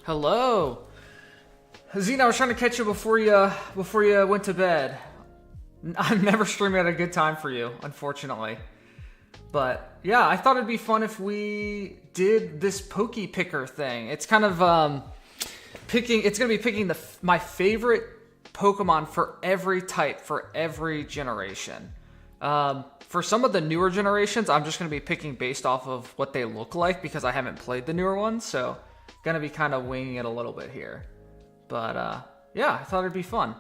Hello. Zena, I was trying to catch you before you went to bed. I'm never streaming at a good time for you, unfortunately. But yeah, I thought it'd be fun if we did this Poke Picker thing. It's kind of picking. It's gonna be picking my favorite Pokemon for every type for every generation. For some of the newer generations, I'm just gonna be picking based off of what they look like because I haven't played the newer ones. So gonna be kind of winging it a little bit here. But yeah, I thought it'd be fun.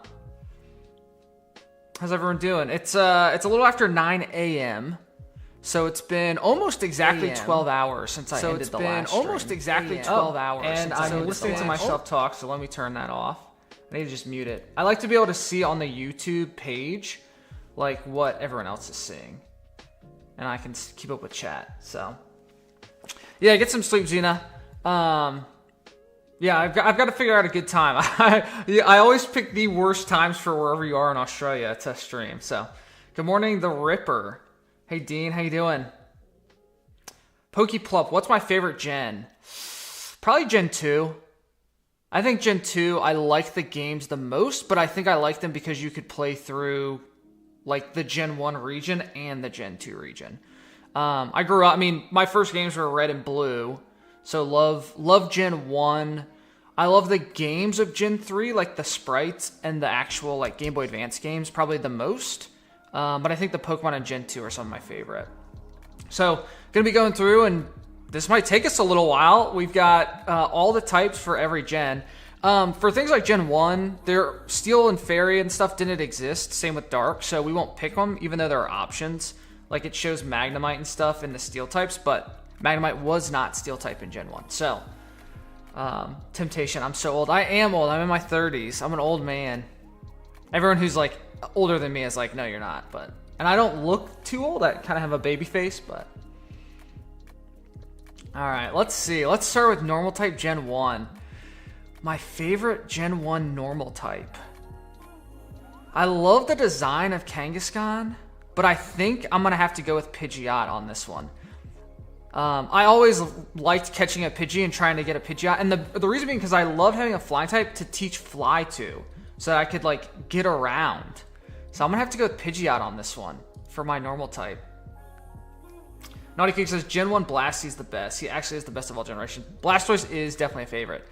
How's everyone doing? It's a little after 9 a.m. So it's been almost exactly 12 hours since I ended the last stream. Almost exactly 12 hours. And I'm listening to myself talk, so let me turn that off. I need to just mute it. I like to be able to see on the YouTube page like what everyone else is seeing. And I can keep up with chat. So yeah, get some sleep, Gina. Yeah, I've got to figure out a good time. I always pick the worst times for wherever you are in Australia to stream. So, good morning, The Ripper. Hey, Dean, how you doing? Pokeplup, what's my favorite gen? Probably Gen 2. I think Gen 2, I like the games the most, but I think I like them because you could play through like the Gen 1 region and the Gen 2 region. I grew up, I mean, my first games were Red and Blue. So love Gen 1. I love the games of Gen 3, like the sprites and the actual like Game Boy Advance games probably the most. But I think the Pokemon in Gen 2 are some of my favorite. So gonna be going through, and this might take us a little while. We've got all the types for every gen. For things like Gen 1, their Steel and Fairy and stuff didn't exist. Same with Dark, so we won't pick them even though there are options. Like it shows Magnemite and stuff in the Steel types, but Magnemite was not Steel type in Gen 1. So, Temptation. I'm so old. I am old. I'm in my 30s. I'm an old man. Everyone who's like older than me is like, no, you're not. And I don't look too old. I kind of have a baby face, but. All right, let's see. Let's start with normal type Gen 1. My favorite Gen 1 normal type. I love the design of Kangaskhan, but I think I'm going to have to go with Pidgeot on this one. I always liked catching a Pidgey and trying to get a Pidgeot. And the reason being because I love having a flying type to teach Fly to. So that I could like get around. So I'm going to have to go with Pidgeot on this one for my normal type. Naughty Cake says Gen 1 Blasty's the best. He actually is the best of all generations. Blastoise is definitely a favorite.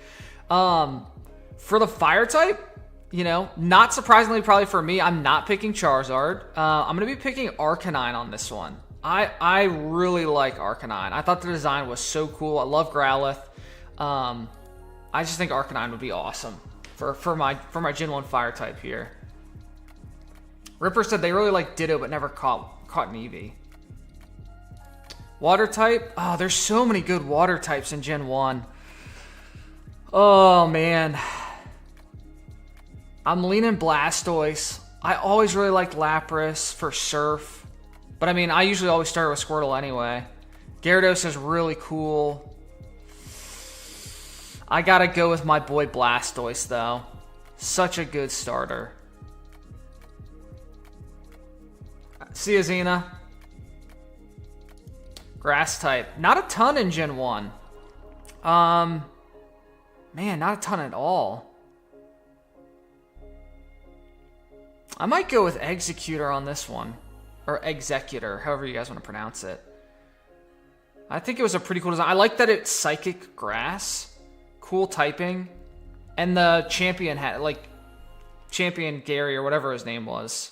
For the fire type, you know, not surprisingly probably for me, I'm not picking Charizard. I'm going to be picking Arcanine on this one. I really like Arcanine. I thought the design was so cool. I love Growlithe. I just think Arcanine would be awesome for my Gen 1 fire type here. Ripper said they really like Ditto but never caught an Eevee. Water type? Oh, there's so many good water types in Gen 1. Oh, man. I'm leaning Blastoise. I always really liked Lapras for Surf. But I mean, I usually always start with Squirtle anyway. Gyarados is really cool. I gotta go with my boy Blastoise, though. Such a good starter. See ya, Xena. Grass type. Not a ton in Gen 1. Man, not a ton at all. I might go with Executor on this one. Or Executor, however you guys want to pronounce it. I think it was a pretty cool design. I like that it's Psychic Grass. Cool typing. And the champion had, like, Champion Gary or whatever his name was.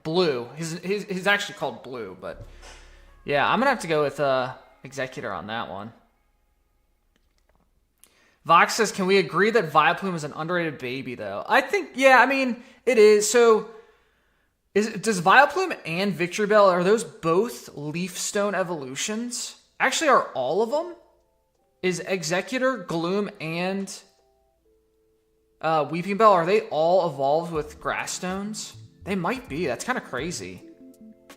Blue. He's actually called Blue, but yeah, I'm going to have to go with Executor on that one. Vox says, can we agree that Vileplume is an underrated baby, though? I think, yeah, I mean, it is. So, does Vileplume and Victory Bell, are those both Leaf Stone evolutions? Actually, are all of them? Is Executor, Gloom, and Weeping Bell, are they all evolved with Grass Stones? They might be. That's kind of crazy.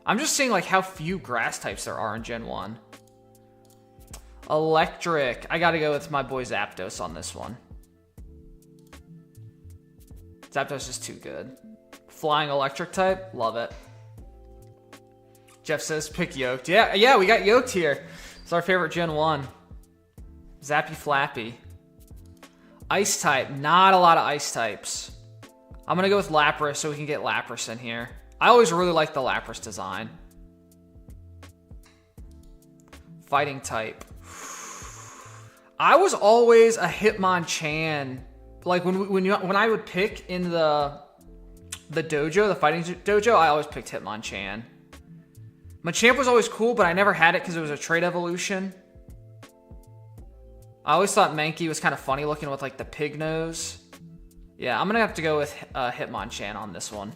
I'm just seeing like how few grass types there are in Gen 1. Electric. I gotta go with my boy Zapdos on this one. Zapdos is too good. Flying electric type, love it. Jeff says pick Yoked. Yeah, we got Yoked here. It's our favorite Gen 1. Zappy Flappy. Ice type. Not a lot of ice types. I'm going to go with Lapras so we can get Lapras in here. I always really like the Lapras design. Fighting type. I was always a Hitmonchan. Like when I would pick in the dojo, the fighting dojo, I always picked Hitmonchan. Machamp was always cool, but I never had it because it was a trait evolution. I always thought Mankey was kind of funny looking with like the pig nose. Yeah, I'm gonna have to go with Hitmonchan on this one.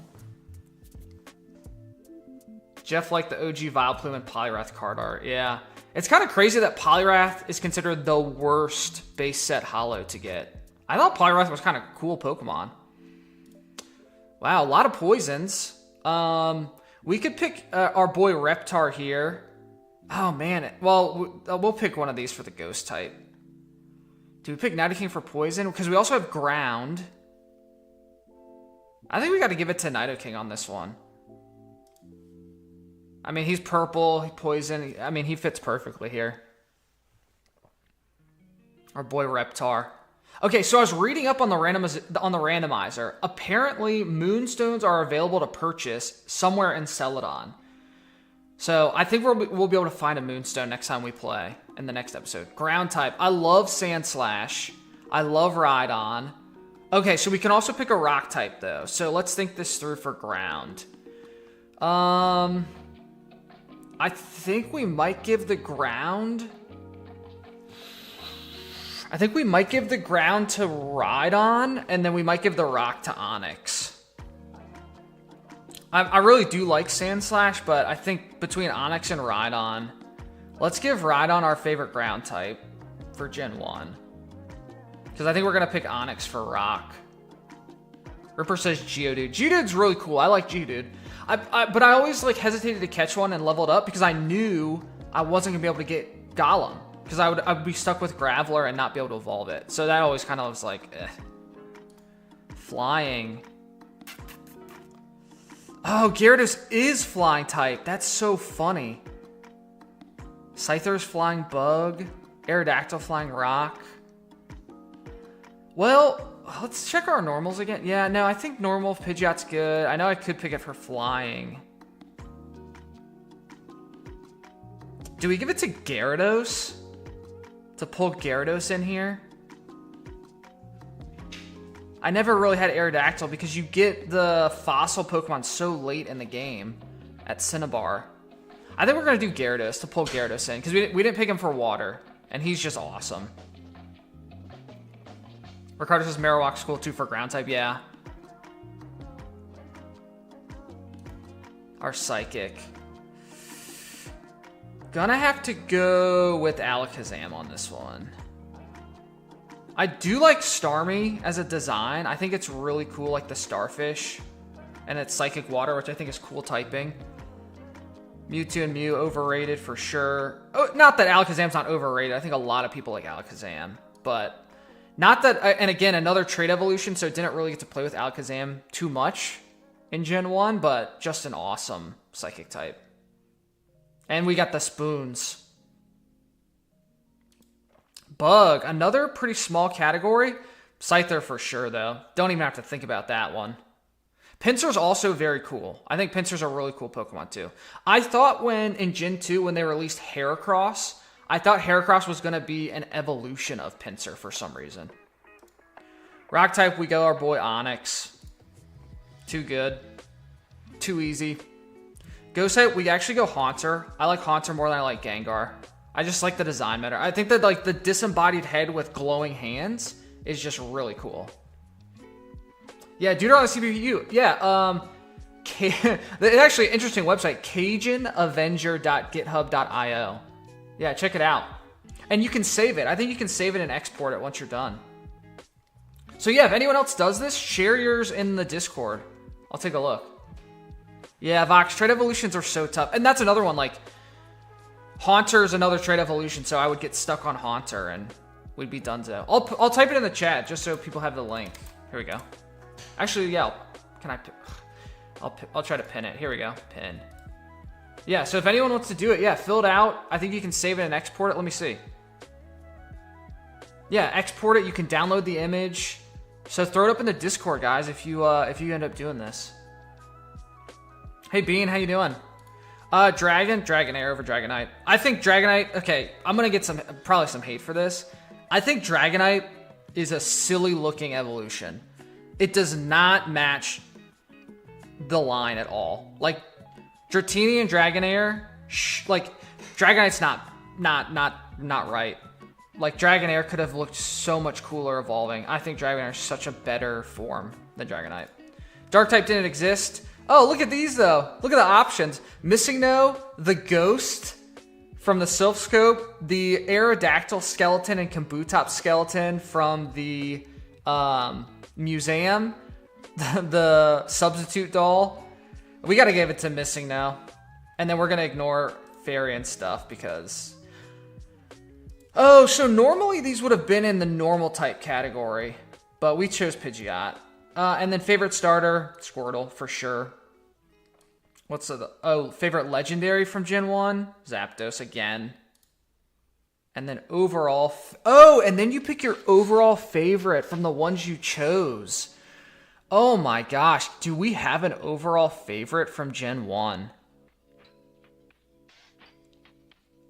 Jeff liked the OG Vileplume and Poliwrath card art. Yeah. It's kind of crazy that Poliwrath is considered the worst base set holo to get. I thought Poliwrath was kind of cool Pokemon. Wow, a lot of poisons. We could pick our boy Reptar here. Oh, man. Well, we'll pick one of these for the ghost type. Do we pick Nidoking for poison? Because we also have ground. I think we got to give it to Nidoking on this one. I mean, he's purple, poison. I mean, he fits perfectly here. Our boy Reptar. Okay, so I was reading up on the randomizer. Apparently, Moonstones are available to purchase somewhere in Celadon. So I think we'll be able to find a Moonstone next time we play in the next episode. Ground type. I love Sandslash. I love Rhydon. Okay, so we can also pick a rock type, though. So let's think this through for ground. I think we might give the ground... I think we might give the ground to Rhydon, and then we might give the rock to Onyx. I really do like Sandslash, but I think between Onyx and Rhydon, let's give Rhydon our favorite ground type for Gen 1. Because I think we're going to pick Onyx for rock. Ripper says Geodude. Geodude's really cool. I like Geodude. But I always like hesitated to catch one and leveled up because I knew I wasn't going to be able to get Golem. Because I would be stuck with Graveler and not be able to evolve it. So that always kind of was like, eh. Flying. Oh, Gyarados is flying type. That's so funny. Scyther's flying bug. Aerodactyl flying rock. Well, let's check our normals again. Yeah, no, I think normal Pidgeot's good. I know I could pick it for flying. Do we give it to Gyarados? To pull Gyarados in here? I never really had Aerodactyl because you get the fossil Pokemon so late in the game at Cinnabar. I think we're going to do Gyarados to pull Gyarados in because we didn't pick him for water, and he's just awesome. Ricardo says Marowak's cool too for ground type. Yeah. Our Psychic. Gonna have to go with Alakazam on this one. I do like Starmie as a design. I think it's really cool, like the Starfish. And it's Psychic Water, which I think is cool typing. Mewtwo and Mew, overrated for sure. Oh, not that Alakazam's not overrated. I think a lot of people like Alakazam. But not that... And again, another trait evolution, so it didn't really get to play with Alakazam too much in Gen 1. But just an awesome Psychic type. And we got the spoons. Bug, another pretty small category. Scyther for sure, though. Don't even have to think about that one. Pinsir's also very cool. I think Pinsir's a really cool Pokemon, too. I thought in Gen 2, when they released Heracross, I thought Heracross was going to be an evolution of Pinsir for some reason. Rock type, we go our boy Onyx. Too good. Too easy. Ghost type, we actually go Haunter. I like Haunter more than I like Gengar. I just like the design better. I think that like the disembodied head with glowing hands is just really cool. Yeah, dude on the CPU. Yeah, it's actually an interesting website, CajunAvenger.github.io. Yeah, check it out. And you can save it. I think you can save it and export it once you're done. So yeah, if anyone else does this, share yours in the Discord. I'll take a look. Yeah, Vox, trait evolutions are so tough. And that's another one, like, Haunter is another trait evolution, so I would get stuck on Haunter, and we'd be done so. I'll type it in the chat, just so people have the link. Here we go. Actually, yeah, I'll try to pin it. Here we go, pin. Yeah, so if anyone wants to do it, yeah, fill it out. I think you can save it and export it. Let me see. Yeah, export it. You can download the image. So throw it up in the Discord, guys, if you end up doing this. Hey, Bean, how you doing? Dragonair over Dragonite. I think Dragonite, okay, I'm going to get probably some hate for this. I think Dragonite is a silly looking evolution. It does not match the line at all. Like, Dratini and Dragonair, like, Dragonite's not right. Like, Dragonair could have looked so much cooler evolving. I think Dragonair is such a better form than Dragonite. Dark type didn't exist. Oh, look at these, though. Look at the options. Missing No, the Ghost from the Sylph Scope, the Aerodactyl skeleton and Kambutop skeleton from the museum, the Substitute doll. We got to give it to Missing No. And then we're going to ignore Fairy and stuff because... Oh, so normally these would have been in the normal type category, but we chose Pidgeot. And then favorite starter, Squirtle, for sure. What's the... favorite legendary from Gen 1? Zapdos again. And then overall... and then you pick your overall favorite from the ones you chose. Oh my gosh, do we have an overall favorite from Gen 1?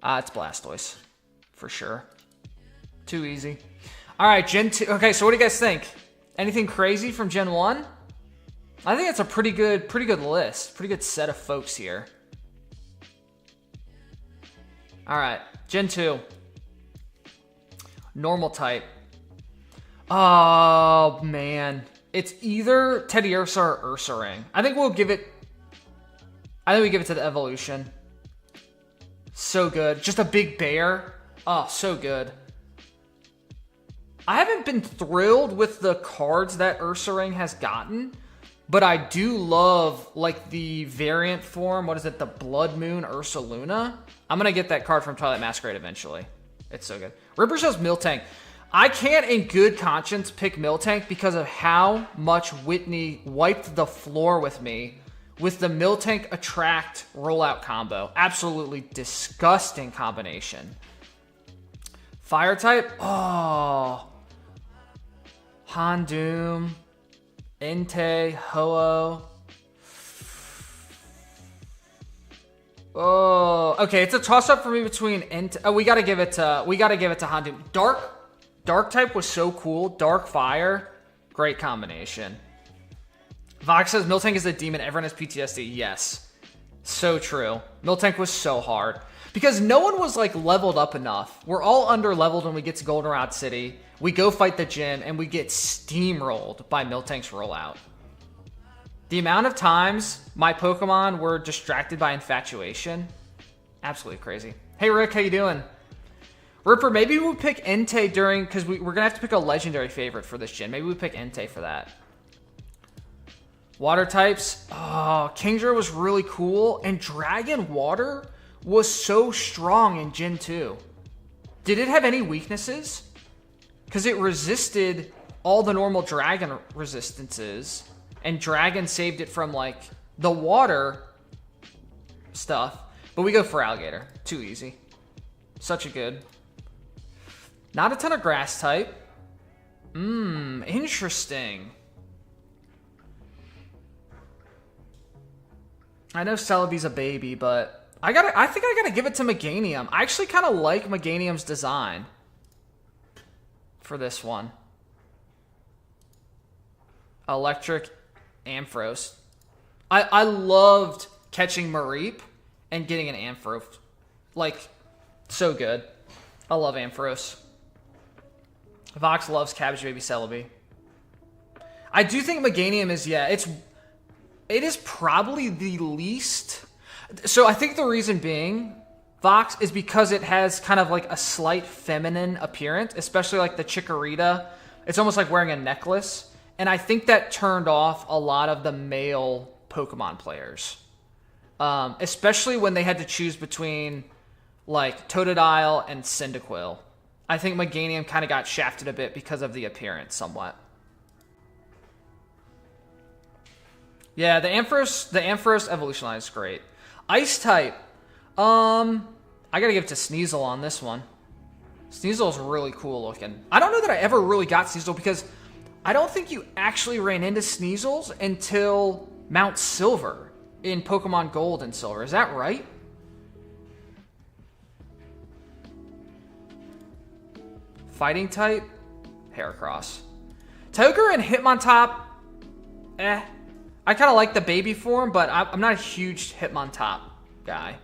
It's Blastoise. For sure. Too easy. Alright, Gen 2. Okay, so what do you guys think? Anything crazy from Gen 1? I think it's a pretty good list. Pretty good set of folks here. Alright, Gen 2. Normal type. Oh, man. It's either Teddiursa or Ursaring. I think we give it to the evolution. So good. Just a big bear. Oh, so good. I haven't been thrilled with the cards that Ursaring has gotten, but I do love, like, the variant form. What is it? The Blood Moon Ursaluna? I'm going to get that card from Twilight Masquerade eventually. It's so good. Ripper shows Miltank. I can't in good conscience pick Miltank because of how much Whitney wiped the floor with me with the Miltank Attract rollout combo. Absolutely disgusting combination. Fire type? Oh. Houndoom. Entei. Ho-Oh. Oh. Okay, it's a toss-up for me between Entei. Oh, we gotta give it to Houndoom. Dark type was so cool. Dark Fire. Great combination. Vox says Miltank is a demon. Everyone has PTSD. Yes. So true. Miltank was so hard. Because no one was, like, leveled up enough. We're all under-leveled when we get to Goldenrod City. We go fight the gym, and we get steamrolled by Miltank's rollout. The amount of times my Pokemon were distracted by infatuation, absolutely crazy. Hey, Rick, how you doing? Ripper, maybe we'll pick Entei during... Because we're going to have to pick a legendary favorite for this gen. Maybe we pick Entei for that. Water types. Oh, Kingdra was really cool. And Dragon Water was so strong in Gen 2. Did it have any weaknesses? Because it resisted all the normal dragon resistances. And Dragon saved it from, like, the water stuff. But we go for Alligator. Too easy. Such a good. Not a ton of grass type. Interesting. I know Celebi's a baby, but I think I gotta give it to Meganium. I actually kind of like Meganium's design for this one. Electric Ampharos. I loved catching Mareep and getting an Ampharos. Like, so good. I love Ampharos. Vox loves Cabbage Baby Celebi. I do think Meganium is, it is probably the least. So I think the reason being, Vox, is because it has kind of like a slight feminine appearance, especially like the Chikorita. It's almost like wearing a necklace. And I think that turned off a lot of the male Pokemon players. Especially when they had to choose between like Totodile and Cyndaquil. I think Meganium kind of got shafted a bit because of the appearance somewhat. Yeah, the Ampharos evolution line is great. Ice type. I gotta give it to Sneasel on this one. Sneasel's really cool looking. I don't know that I ever really got Sneasel because I don't think you actually ran into Sneasels until Mount Silver in Pokemon Gold and Silver. Is that right? Fighting type? Heracross. Kyogre and Hitmontop, I kind of like the baby form, but I'm not a huge Hitmontop guy.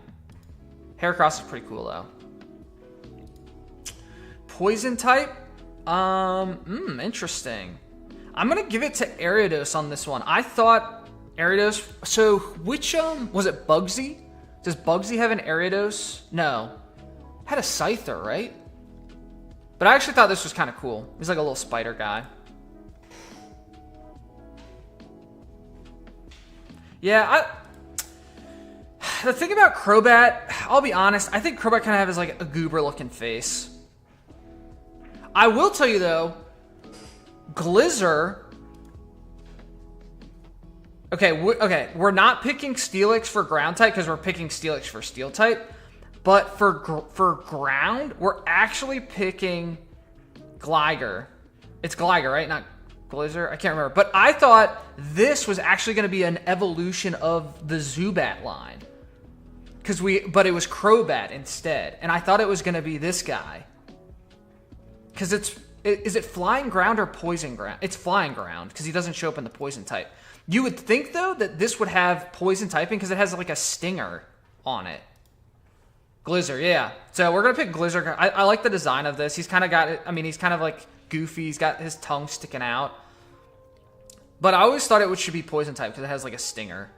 Heracross is pretty cool, though. Poison type? Interesting. I'm going to give it to Ariados on this one. I thought Ariados... So, which, was it Bugsy? Does Bugsy have an Ariados? No. Had a Scyther, right? But I actually thought this was kind of cool. He's like a little spider guy. Yeah, the thing about Crobat, I'll be honest, I think Crobat kind of has like a goober-looking face. I will tell you, though, Glizzr... Okay, we're not picking Steelix for ground type because we're picking Steelix for steel type. But for ground, we're actually picking Gligar. It's Gligar, right? Not Glizzr? I can't remember. But I thought this was actually going to be an evolution of the Zubat line. But it was Crobat instead. And I thought it was going to be this guy. Because is it flying ground or poison ground? It's flying ground because he doesn't show up in the poison type. You would think, though, that this would have poison typing because it has like a stinger on it. Glizzr, yeah. So we're going to pick Glizzr. I like the design of this. He's kind of got, I mean, he's kind of like goofy. He's got his tongue sticking out. But I always thought it should be poison type because it has like a stinger.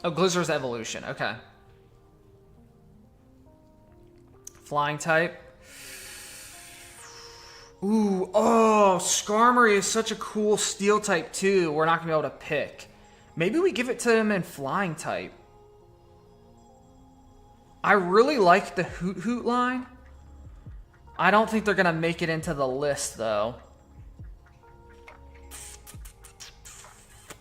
Oh, Glizzr's evolution. Okay. Flying type. Ooh, oh, Skarmory is such a cool steel type too. We're not going to be able to pick. Maybe we give it to him in flying type. I really like the Hoot Hoot line. I don't think they're going to make it into the list, though.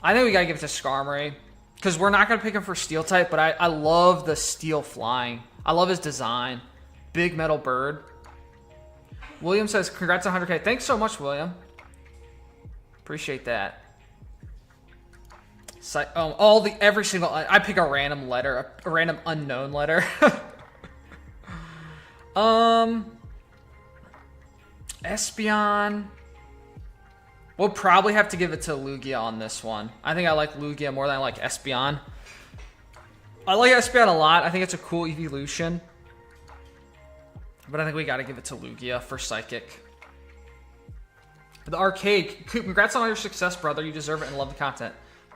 I think we got to give it to Skarmory. Because we're not going to pick him for steel type, but I love the steel flying. I love his design. Big metal bird. William says, congrats on 100K. Thanks so much, William. Appreciate that. Every single... I pick a random letter. A random unknown letter. Espeon. We'll probably have to give it to Lugia on this one. I think I like Lugia more than I like Espeon. I like Espeon a lot. I think it's a cool evolution. But I think we got to give it to Lugia for Psychic. The arcade. Coop, congrats on all your success, brother. You deserve it and love the content.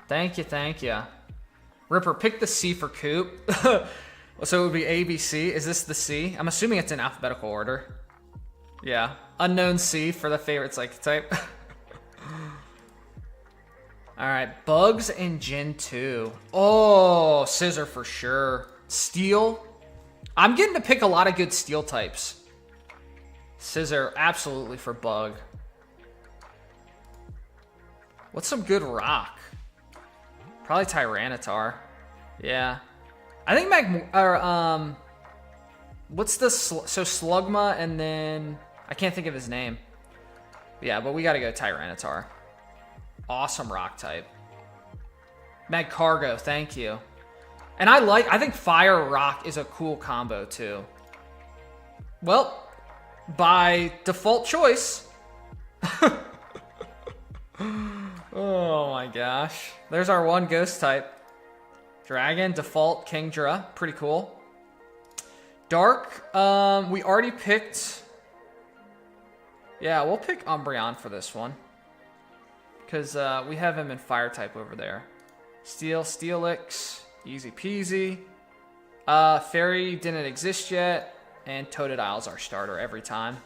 Thank you, thank you. Ripper, pick the C for Coop. So it would be A, B, C. Is this the C? I'm assuming it's in alphabetical order. Yeah. Unknown C for the favorite Psychic type. Alright, Bugs in Gen 2. Oh, Scissor for sure. Steel. I'm getting to pick a lot of good steel types. Scissor, absolutely for Bug. What's some good rock? Probably Tyranitar. Yeah. I think what's the... So Slugma and then... I can't think of his name. Yeah, but we gotta go Tyranitar. Awesome rock type. Magcargo, thank you. And I think Fire Rock is a cool combo too. Well, by default choice. Oh my gosh. There's our one ghost type. Dragon, default, Kingdra. Pretty cool. Dark, we already picked... Yeah, we'll pick Umbreon for this one. Because we have him in fire type over there. Steel, Steelix, easy peasy. Fairy didn't exist yet. And Totodile's our starter every time.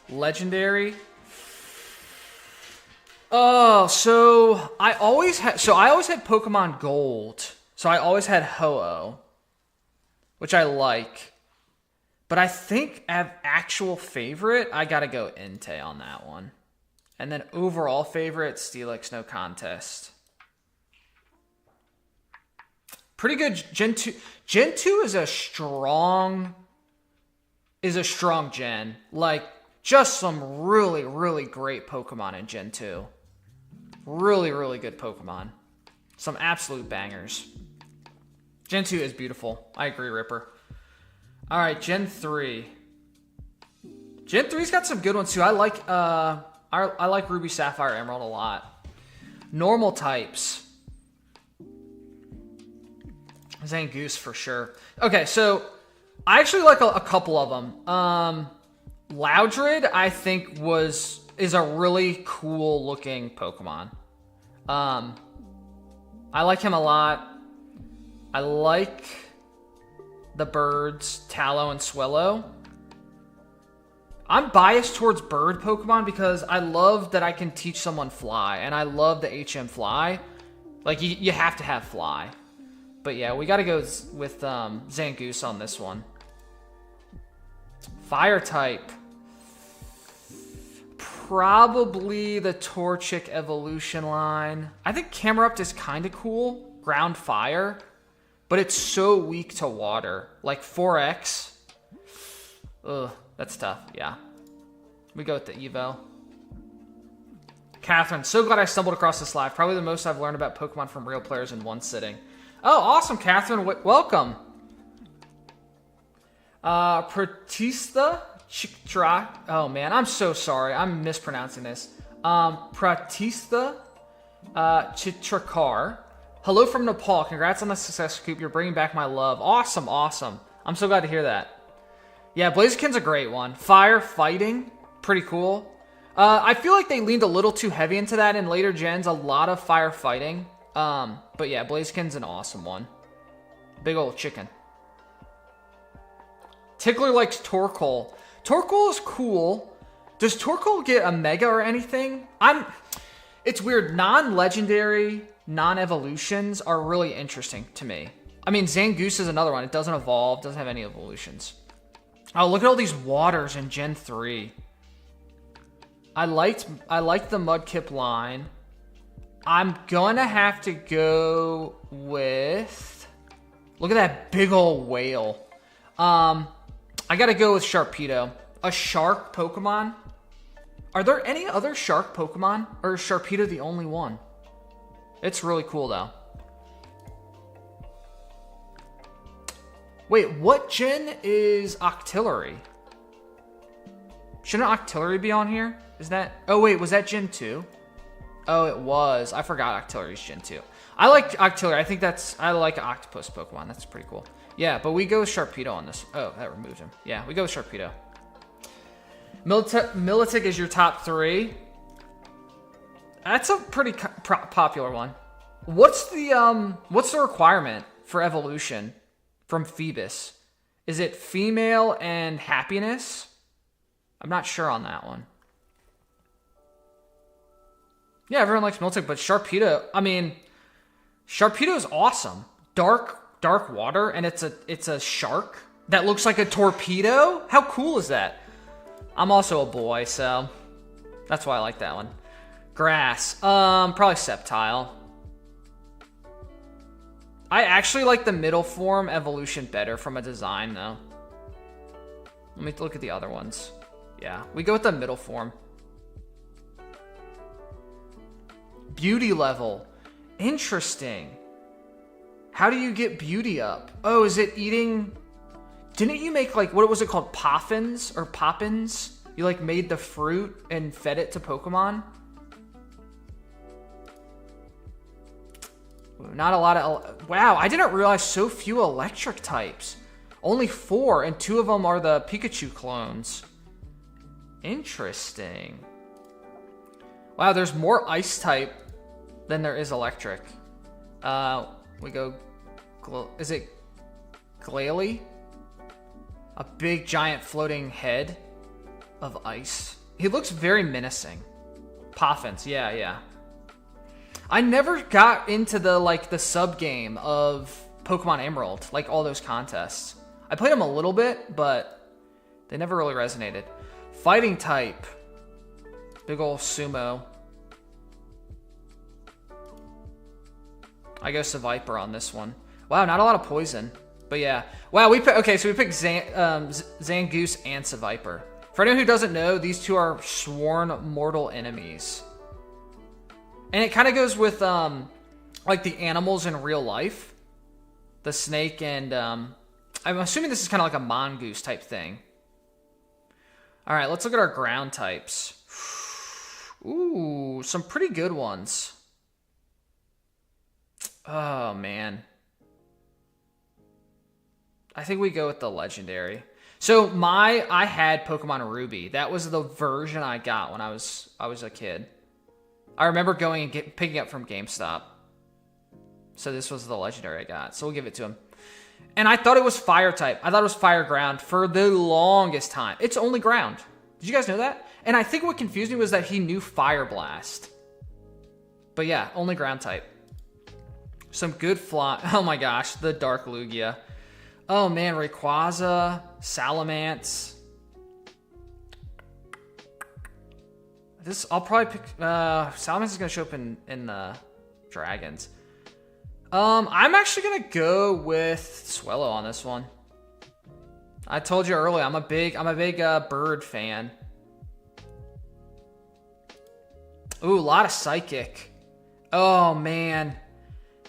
Legendary. Oh, so I always had Pokemon Gold. So I always had Ho-Oh, which I like. But I think as actual favorite, I gotta go Entei on that one. And then overall favorite, Steelix, no contest. Pretty good Gen 2. Gen 2 is a strong gen. Like, just some really, really great Pokemon in Gen 2. Really, really good Pokemon. Some absolute bangers. Gen 2 is beautiful. I agree, Ripper. Alright, Gen 3. Gen 3's got some good ones too. I like Ruby, Sapphire, Emerald a lot. Normal types. Zangoose for sure. Okay, so I actually like a couple of them. Loudred, I think, is a really cool looking Pokemon. I like him a lot. I like the birds, Tallow and Swellow. I'm biased towards bird Pokemon because I love that I can teach someone Fly, and I love the HM Fly. Like, you have to have Fly. But yeah, we gotta go with Zangoose on this one. Fire type. Probably the Torchic evolution line. I think Camerupt is kind of cool. Ground Fire. But it's so weak to water. Like 4X. Ugh, that's tough. Yeah. We go with the Evo. Catherine, so glad I stumbled across this live. Probably the most I've learned about Pokemon from real players in one sitting. Oh, awesome, Catherine. Welcome. Pratista Chiktra. Oh, man, I'm so sorry. I'm mispronouncing this. Pratista Chitrakar. Hello from Nepal. Congrats on the success, Coop. You're bringing back my love. Awesome, awesome. I'm so glad to hear that. Yeah, Blaziken's a great one. Fire fighting. Pretty cool. I feel like they leaned a little too heavy into that in later gens. A lot of fire fighting. But yeah, Blaziken's an awesome one. Big old chicken. Tickler likes Torkoal. Torkoal is cool. Does Torkoal get a Mega or anything? It's weird. Non-legendary, non-evolutions are really interesting to me. I mean, Zangoose is another one. It doesn't evolve, doesn't have any evolutions. Oh, look at all these waters in Gen 3. I liked the Mudkip line. I'm gonna have to go with... Look at that big old whale. I gotta go with Sharpedo. A shark Pokemon? Are there any other shark Pokemon? Or is Sharpedo the only one? It's really cool, though. Wait, what gen is Octillery? Shouldn't Octillery be on here? Is that... Oh, wait, was that Gen 2? Oh, it was. I forgot Octillery's Gen 2. I like Octillery. I think that's... I like Octopus Pokemon. That's pretty cool. Yeah, but we go with Sharpedo on this. Oh, that removed him. Yeah, we go with Sharpedo. Militic is your top 3. That's a pretty popular one. What's the requirement for evolution from Phoebus? Is it female and happiness? I'm not sure on that one. Yeah, everyone likes Militic, but Sharpedo, I mean, Sharpedo is awesome. Dark water, and it's a shark that looks like a torpedo? How cool is that? I'm also a boy, so that's why I like that one. Grass. Probably Sceptile. I actually like the middle form evolution better from a design, though. Let me look at the other ones. Yeah, we go with the middle form. Beauty level. Interesting. How do you get beauty up? Oh, is it eating... Didn't you make, like, what was it called? Poffins? Or Poppins? You, like, made the fruit and fed it to Pokemon? Not a lot of... Wow, I didn't realize so few electric types. Only 4, and 2 of them are the Pikachu clones. Interesting. Wow, there's more ice type than there is electric. We go... Is it Glalie? A big, giant, floating head of ice. He looks very menacing. Poffins, yeah. I never got into the sub-game of Pokemon Emerald, like all those contests. I played them a little bit, but they never really resonated. Fighting type. Big ol' Sumo. I go Seviper on this one. Wow, not a lot of poison. But yeah. Wow, we picked Zangoose and Seviper. For anyone who doesn't know, these two are sworn mortal enemies. And it kind of goes with like the animals in real life. The snake and I'm assuming this is kind of like a mongoose type thing. All right, let's look at our ground types. Ooh, some pretty good ones. Oh, man. I think we go with the legendary. So I had Pokemon Ruby. That was the version I got when I was a kid. I remember going and picking up from GameStop. So this was the legendary I got. So we'll give it to him. And I thought it was fire type. I thought it was fire ground for the longest time. It's only ground. Did you guys know that? And I think what confused me was that he knew Fire Blast. But yeah, only ground type. Some good fly. Oh my gosh, the Dark Lugia. Oh man, Rayquaza, Salamence. I'll probably pick. Salamence is gonna show up in the Dragons. I'm actually gonna go with Swellow on this one. I told you earlier, I'm a big bird fan. Ooh, a lot of Psychic. Oh man,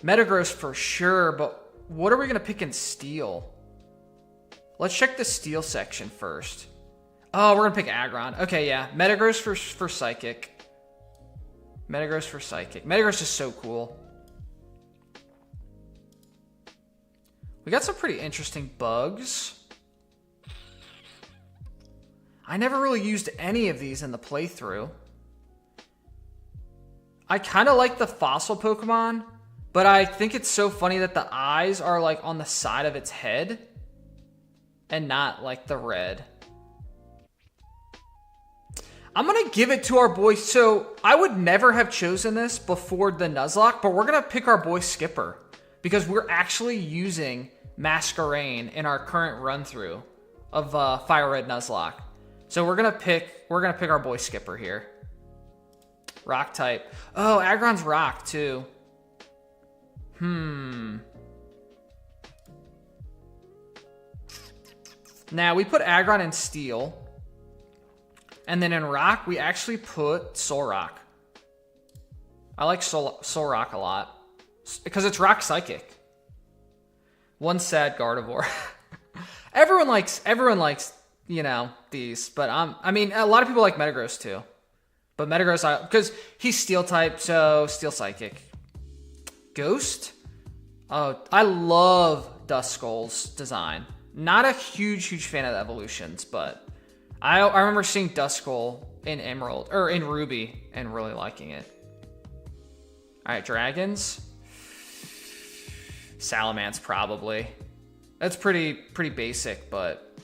Metagross for sure. But what are we gonna pick in Steel? Let's check the Steel section first. Oh, we're gonna pick Aggron. Okay, yeah, Metagross for Psychic. Metagross for Psychic. Metagross is so cool. We got some pretty interesting bugs. I never really used any of these in the playthrough. I kind of like the fossil Pokemon, but I think it's so funny that the eyes are like on the side of its head and not like the red. I'm going to give it to our boy. So I would never have chosen this before the Nuzlocke, but we're going to pick our boy Skipper because we're actually using Masquerade in our current run through of Fire Red Nuzlocke. So we're gonna pick our boy Skipper here. Rock type. Oh, Aggron's rock too. Now we put Aggron in Steel, and then in Rock we actually put Solrock. I like Solrock a lot because it's Rock Psychic. One sad Gardevoir. everyone likes, you know, these, but I mean, a lot of people like Metagross too. But Metagross, because he's Steel type, so Steel Psychic. Ghost? Oh, I love Duskull's design. Not a huge fan of the evolutions, but I remember seeing Duskull in Emerald, or in Ruby, and really liking it. Alright, Dragons. Salamence, probably. That's pretty basic, but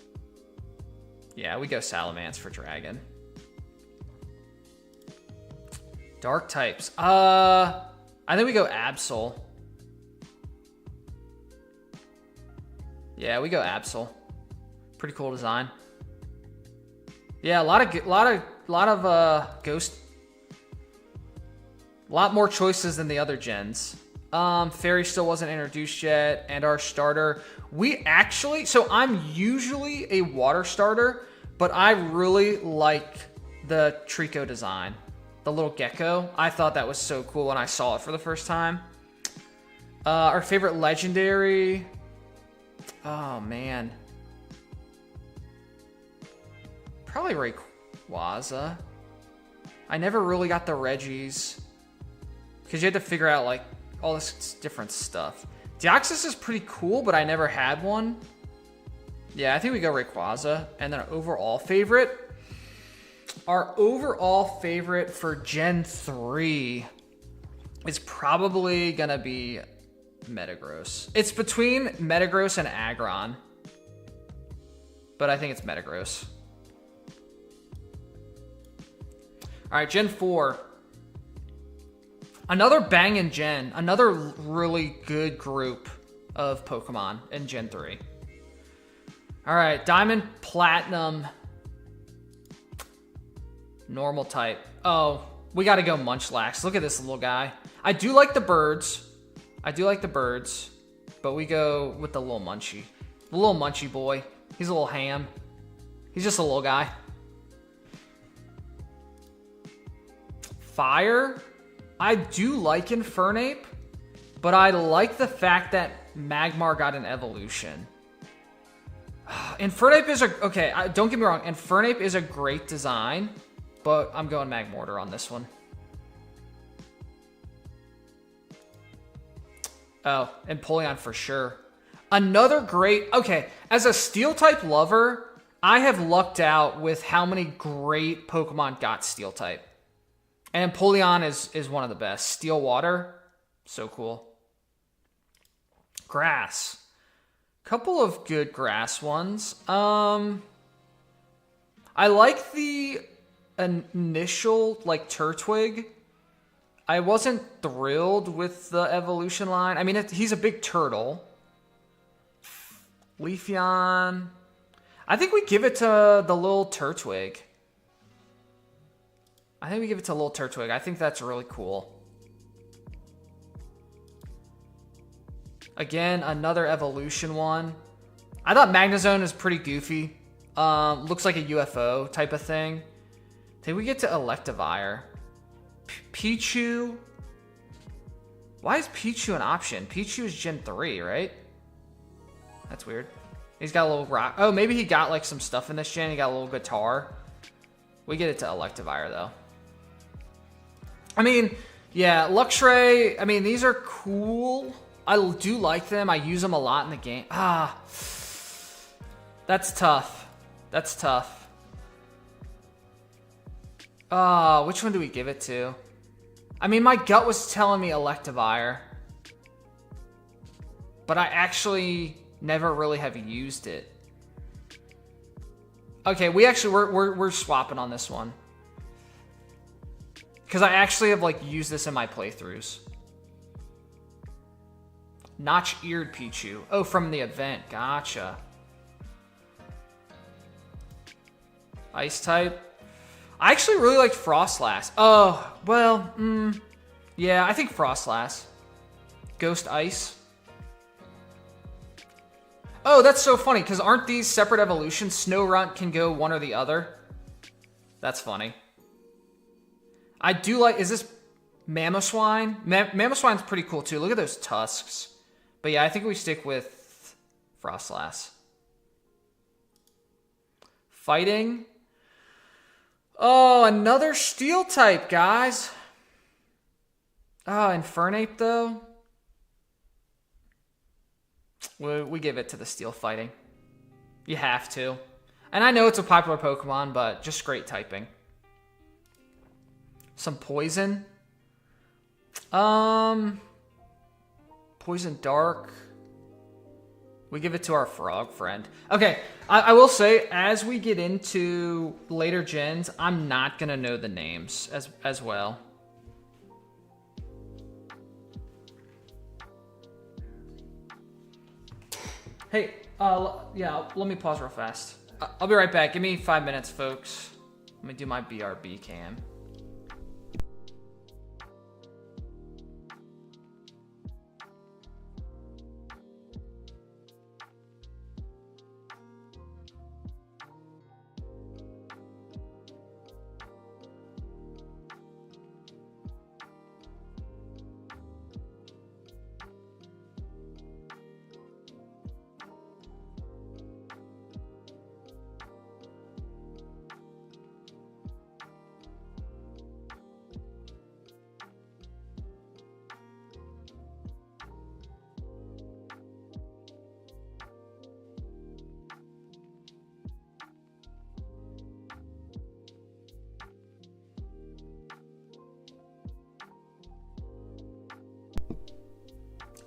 yeah, we go Salamence for Dragon. Dark types. I think we go Absol. Yeah, we go Absol. Pretty cool design. Yeah, a lot of Ghost. A lot more choices than the other gens. Fairy still wasn't introduced yet, and our starter. We actually, so I'm usually a water starter, but I really like the Trico design. The little gecko. I thought that was so cool when I saw it for the first time. Our favorite legendary. Oh, man. Probably Rayquaza. I never really got the Regis. Because you had to figure out, like, all this different stuff. Deoxys is pretty cool, but I never had one. Yeah, I think we go Rayquaza. And then our overall favorite. Our overall favorite for Gen 3 is probably going to be Metagross. It's between Metagross and Aggron. But I think it's Metagross. Alright, Gen 4. Another bangin' gen. Another really good group of Pokemon in Gen 3. Alright, Diamond, Platinum, normal type. Oh, we gotta go Munchlax. Look at this little guy. I do like the birds. But we go with the little munchie. The little munchie boy. He's a little ham. He's just a little guy. Fire. I do like Infernape, but I like the fact that Magmar got an evolution. Infernape is okay, don't get me wrong. Infernape is a great design, but I'm going Magmortar on this one. Oh, and Paldean for sure. Another great... Okay, as a Steel-type lover, I have lucked out with how many great Pokemon got Steel-type. And Paldean is one of the best. Steel Water, so cool. Grass. Couple of good grass ones. I like the initial, like, Turtwig. I wasn't thrilled with the evolution line. I mean, he's a big turtle. Leafeon. I think we give it to the little Turtwig. I think that's really cool. Again, another evolution one. I thought Magnezone is pretty goofy. Looks like a UFO type of thing. Did we get to Electivire? Pichu. Why is Pichu an option? Pichu is Gen 3, right? That's weird. He's got a little rock. Oh, maybe he got like some stuff in this gen. He got a little guitar. We get it to Electivire, though. I mean, yeah, Luxray. I mean, these are cool. I do like them. I use them a lot in the game. That's tough. That's tough. Which one do we give it to? I mean, my gut was telling me Electivire. But I actually never really have used it. Okay, we're swapping on this one. Because I actually have, like, used this in my playthroughs. Notch-eared Pichu. Oh, from the event. Gotcha. Ice-type. I actually really liked Frostlass. Oh, well, yeah, I think Frostlass. Ghost Ice. Oh, that's so funny, because aren't these separate evolutions? Snorunt can go one or the other. That's funny. I do like... Is this Mamoswine? Mamoswine's pretty cool, too. Look at those tusks. But yeah, I think we stick with Frostlass. Fighting. Oh, another Steel type, guys. Oh, Infernape, though. We give it to the Steel Fighting. You have to. And I know it's a popular Pokemon, but just great typing. Some Poison. Poison Dark. We give it to our frog friend. Okay, I will say, as we get into later gens, I'm not going to know the names as well. Hey, yeah, let me pause real fast. I'll be right back. Give me 5 minutes, folks. Let me do my BRB cam.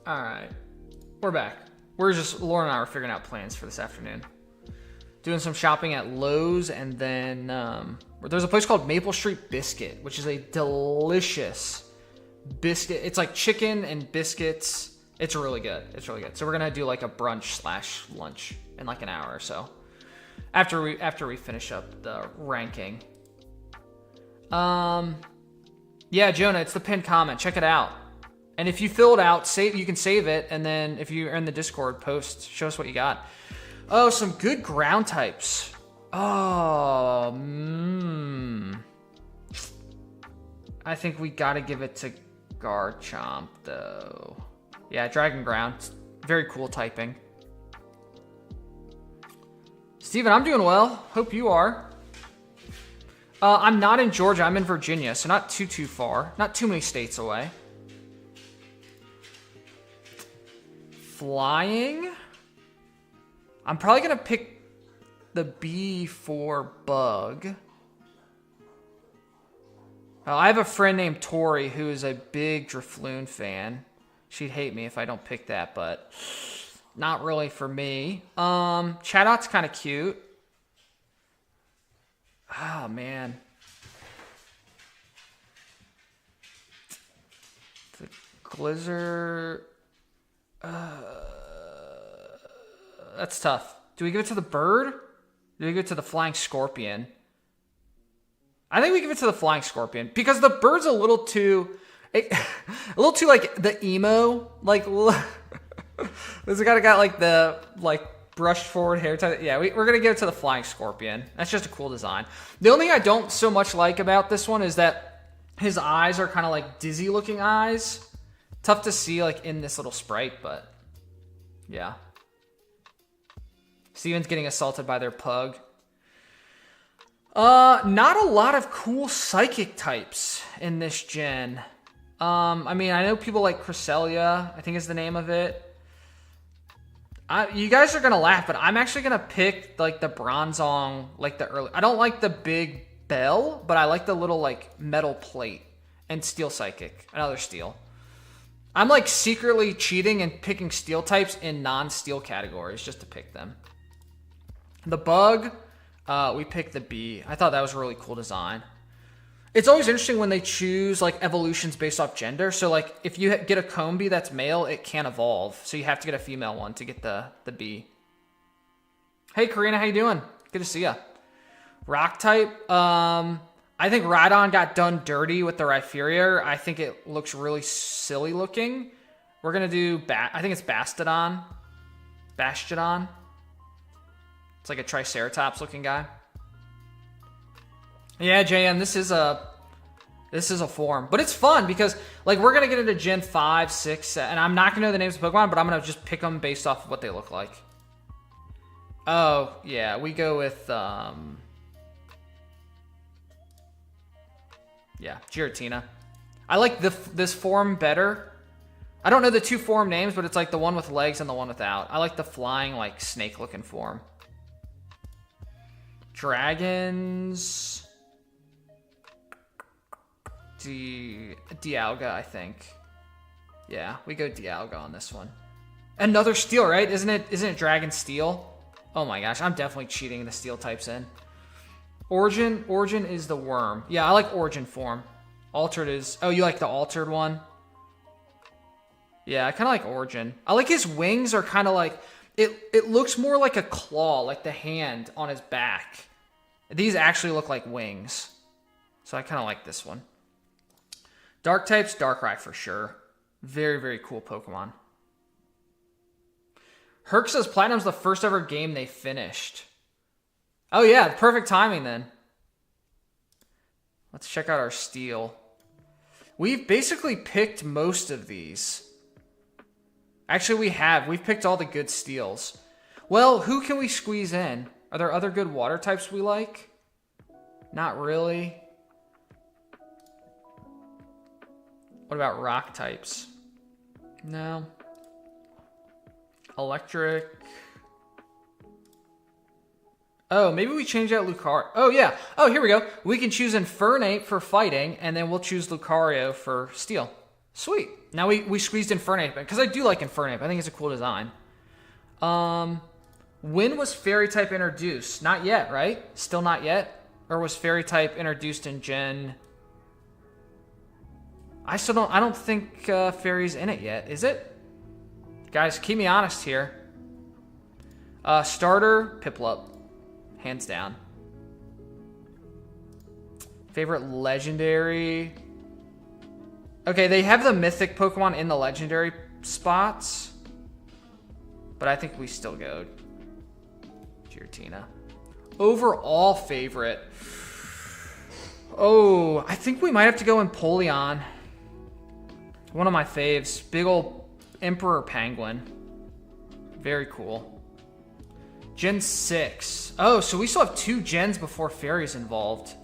All right, we're back. Lauren and I were figuring out plans for this afternoon. Doing some shopping at Lowe's, and then there's a place called Maple Street Biscuit, which is a delicious biscuit. It's like chicken and biscuits. It's really good. It's really good. So we're gonna do like a brunch / lunch in like an hour or so after we finish up the ranking. Yeah, Jonah, it's the pinned comment. Check it out. And if you fill it out, you can save it, and then if you're in the Discord, show us what you got. Oh, some good ground types. Oh, I think we gotta give it to Garchomp, though. Yeah, Dragon Ground. Very cool typing. Steven, I'm doing well. Hope you are. I'm not in Georgia. I'm in Virginia, so not too far. Not too many states away. Flying? I'm probably going to pick the B for Bug. I have a friend named Tori who is a big Drifloon fan. She'd hate me if I don't pick that, but not really for me. Chatot kind of cute. Oh, man. The Glizzard... that's tough. Do we give it to the bird? Do we give it to the Flying Scorpion? I think we give it to the Flying Scorpion because the bird's a little too like the emo, like this guy got like the brushed forward hair type. Yeah, we're gonna give it to the Flying Scorpion. That's just a cool design. The only thing I don't so much like about this one is that his eyes are kind of like dizzy looking eyes. Tough to see like in this little sprite, but yeah. Steven's getting assaulted by their pug. Not a lot of cool psychic types in this gen. I mean, I know people like Cresselia, I think is the name of it. You guys are gonna laugh, but I'm actually gonna pick like the Bronzong, like the early. I don't like the big bell, but I like the little like metal plate and Steel Psychic, another Steel. I'm like secretly cheating and picking Steel types in non-Steel categories just to pick them. The Bug, we picked the B. I thought that was a really cool design. It's always interesting when they choose like evolutions based off gender. So like if you get a Combee that's male, it can't evolve. So you have to get a female one to get the B. Hey Karina, how you doing? Good to see ya. Rock type. I think Rhydon got done dirty with the Rhyperior. I think it looks really silly looking. We're gonna do I think it's Bastodon. Bastiodon. It's like a Triceratops looking guy. Yeah, JM, this is a form. But it's fun because like we're gonna get into Gen 5, 6, and I'm not gonna know the names of Pokemon, but I'm gonna just pick them based off of what they look like. Oh, yeah, we go with yeah, Giratina. I like this form better. I don't know the two form names, but it's like the one with legs and the one without. I like the flying, like, snake-looking form. Dragons... Dialga, I think. Yeah, we go Dialga on this one. Another Steel, right? Isn't it Dragon Steel? Oh my gosh, I'm definitely cheating the Steel types in. Origin is the worm. Yeah, I like Origin form. Altered is... Oh, you like the altered one? Yeah, I kind of like Origin. I like his wings are kind of like... It looks more like a claw, like the hand on his back. These actually look like wings. So I kind of like this one. Dark types, Darkrai for sure. Very, very cool Pokemon. Herc says Platinum's the first ever game they finished. Oh yeah, perfect timing then. Let's check out our Steel. We've basically picked most of these. Actually, we've picked all the good Steels. Well, who can we squeeze in? Are there other good water types we like? Not really. What about rock types? No. Electric. Oh, maybe we change out Lucario. Oh, yeah. Oh, here we go. We can choose Infernape for fighting, and then we'll choose Lucario for Steel. Sweet. Now we squeezed Infernape, because I do like Infernape. I think it's a cool design. When was Fairy type introduced? Not yet, right? Still not yet? Or was Fairy type introduced in Gen... I don't think Fairy's in it yet. Is it? Guys, keep me honest here. Starter, Piplup. Hands down. Favorite legendary? Okay, they have the mythic Pokemon in the legendary spots. But I think we still go Giratina. Overall favorite. Oh, I think we might have to go in Paldean. One of my faves. Big old Emperor Penguin. Very cool. Gen 6. Oh, so we still have 2 gens before Fairy's involved.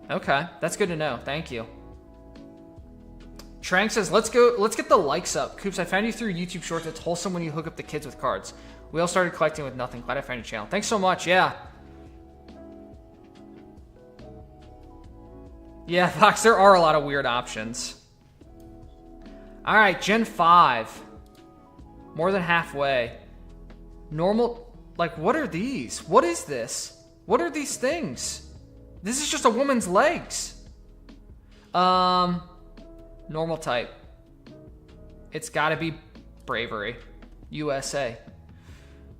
Okay, that's good to know. Thank you. Trank says, let's get the likes up. Coops, I found you through YouTube Shorts. It's wholesome when you hook up the kids with cards. We all started collecting with nothing. Glad I found your channel. Thanks so much. Yeah. Yeah, Fox, there are a lot of weird options. All right, Gen 5. More than halfway. Normal, like, what are these? What is this? What are these things? This is just a woman's legs. Normal type. It's gotta be Bravery. USA.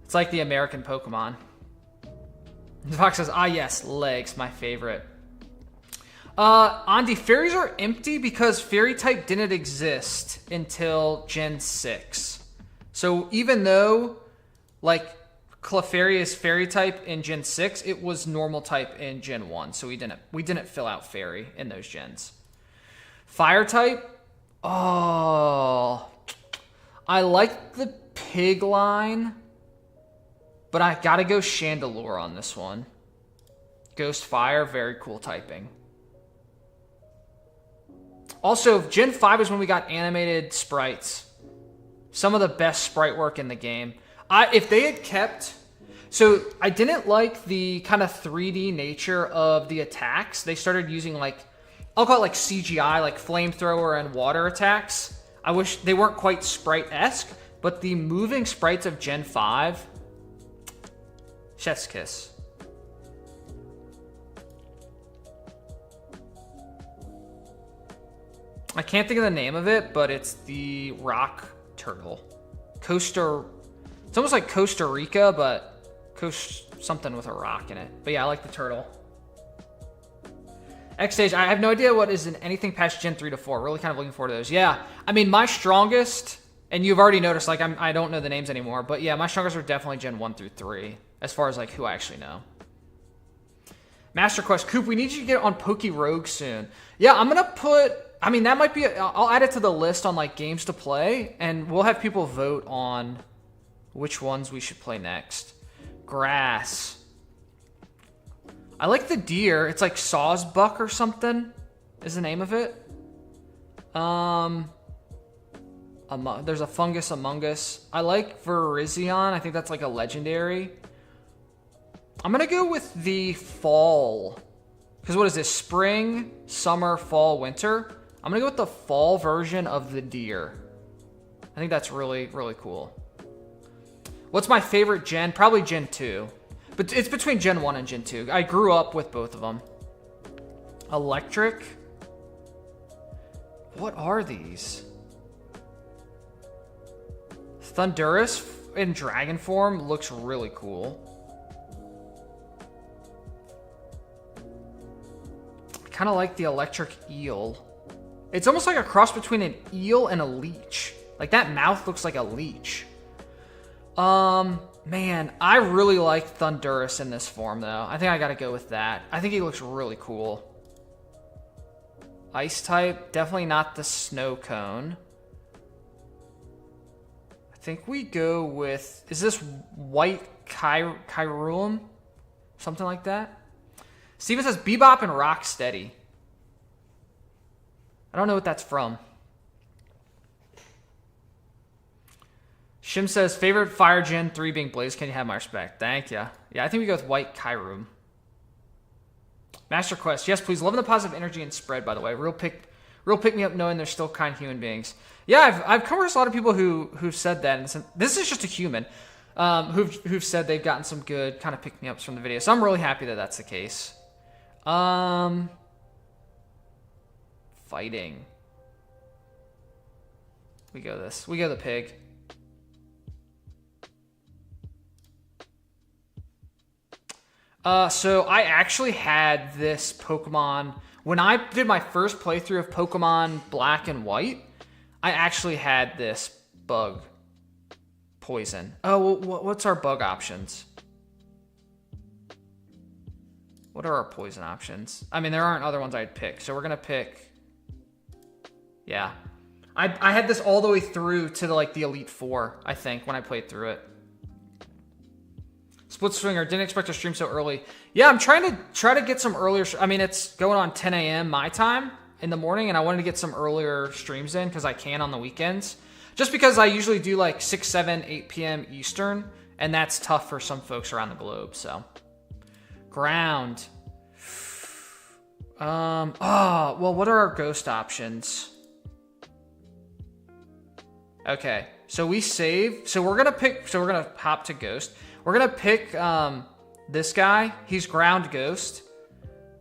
It's like the American Pokemon. Fox says, ah yes, legs, my favorite. Andy, fairies are empty because fairy type didn't exist until Gen 6. So even though, like, Clefairy is fairy type in Gen 6, it was normal type in Gen 1. So we didn't fill out fairy in those gens. Fire type? Oh, I like the pig line, but I gotta go Chandelure on this one. Ghost Fire, very cool typing. Also, Gen 5 is when we got animated sprites. Some of the best sprite work in the game. If they had kept... So, I didn't like the kind of 3D nature of the attacks. They started using, like... I'll call it, like, CGI, like flamethrower and water attacks. I wish they weren't quite sprite-esque, but the moving sprites of Gen 5... Chef's kiss. I can't think of the name of it, but it's the rock turtle. It's almost like Costa Rica, but something with a rock in it. But yeah, I like the turtle. X stage, I have no idea what is in anything past Gen 3 to 4. Really kind of looking forward to those. Yeah, I mean, my strongest, and you've already noticed, like, I don't know the names anymore, but yeah, my strongest are definitely Gen 1 through 3, as far as, like, who I actually know. Master Quest, Coop, we need you to get on Poke Rogue soon. Yeah, I'm going to put... I mean, that might be... I'll add it to the list on, like, games to play, and we'll have people vote on which ones we should play next. Grass. I like the deer. It's like Sawsbuck or something is the name of it. There's a fungus among us. I like Virizion. I think that's like a legendary. I'm going to go with the fall. Because what is this? Spring, summer, fall, winter. I'm going to go with the fall version of the deer. I think that's really, really cool. What's my favorite gen? Probably Gen 2. But it's between Gen 1 and Gen 2. I grew up with both of them. Electric. What are these? Thundurus in dragon form looks really cool. I kind of like the electric eel. It's almost like a cross between an eel and a leech. Like, that mouth looks like a leech. Man, I really like Thundurus in this form, though. I think I gotta go with that. I think he looks really cool. Ice type, definitely not the snow cone. I think we go with... Is this white Kyruum? Something like that? Steven says Bebop and Rocksteady. I don't know what that's from. Shim says, favorite Fire Gen 3 being Blaze. Can you have my respect? Thank ya. Yeah, I think we go with White Kyruum. Master Quest. Yes, please. Loving the positive energy and spread, by the way. Real pick me up knowing they're still kind human beings. Yeah, I've come across a lot of people who've said that. And this is just a human who've said they've gotten some good kind of pick me ups from the video. So I'm really happy that that's the case. Fighting. We go the pig. So I actually had this Pokemon when I did my first playthrough of Pokemon Black and White. I actually had this bug poison. Oh, what's our bug options? What are our poison options? I mean, there aren't other ones I'd pick, so we're gonna pick. Yeah, I had this all the way through to like the Elite Four, I think, when I played through it. Split Swinger, didn't expect to stream so early. Yeah, I'm trying to get some earlier. I mean, it's going on 10 a.m. my time in the morning, and I wanted to get some earlier streams in because I can on the weekends. Just because I usually do like 6, 7, 8 p.m. Eastern, and that's tough for some folks around the globe. So, ground. Well, what are our ghost options? Okay, so we save. So we're gonna hop to ghost. We're gonna pick this guy. He's ground ghost.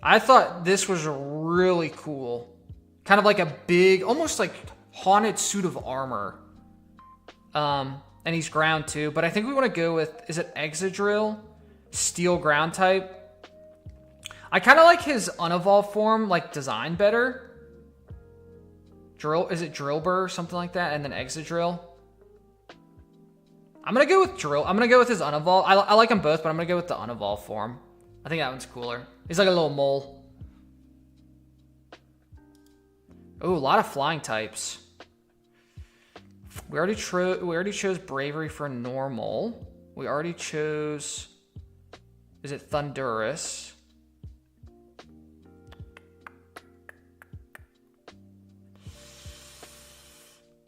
I thought this was really cool. Kind of like a big, almost like haunted suit of armor. And he's ground too. But I think we want to go with, is it Exadrill? Steel ground type. I kind of like his unevolved form, like design better. Is it Drillbur or something like that? And then Exadrill. I'm going to go with Drill. I'm going to go with his unevolved. I like them both, but I'm going to go with the unevolved form. I think that one's cooler. He's like a little mole. Oh, a lot of flying types. We already chose Bravery for normal. We already chose... Is it Thundurus?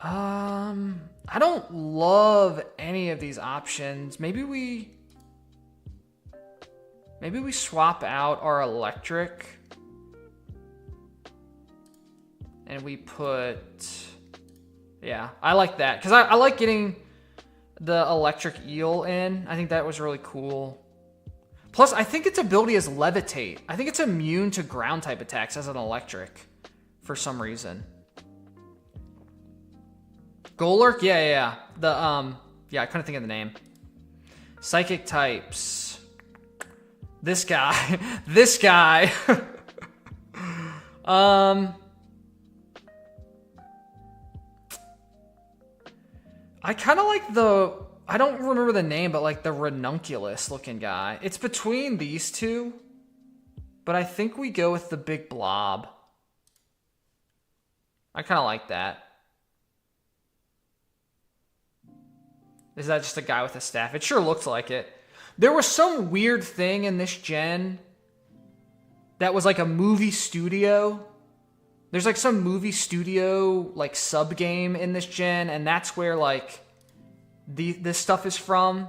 I don't love any of these options. Maybe we swap out our electric and we put, yeah, I like that because I like getting the electric eel in. I think that was really cool. Plus, I think its ability is levitate. I think it's immune to ground type attacks as an electric for some reason. Golurk? Yeah. I couldn't think of the name. Psychic types. This guy. This guy. I kind of like I don't remember the name, but like the ranunculus looking guy. It's between these two, but I think we go with the big blob. I kind of like that. Is that just a guy with a staff? It sure looks like it. There was some weird thing in this gen that was like a movie studio. There's like some movie studio like sub game in this gen, and that's where like this stuff is from.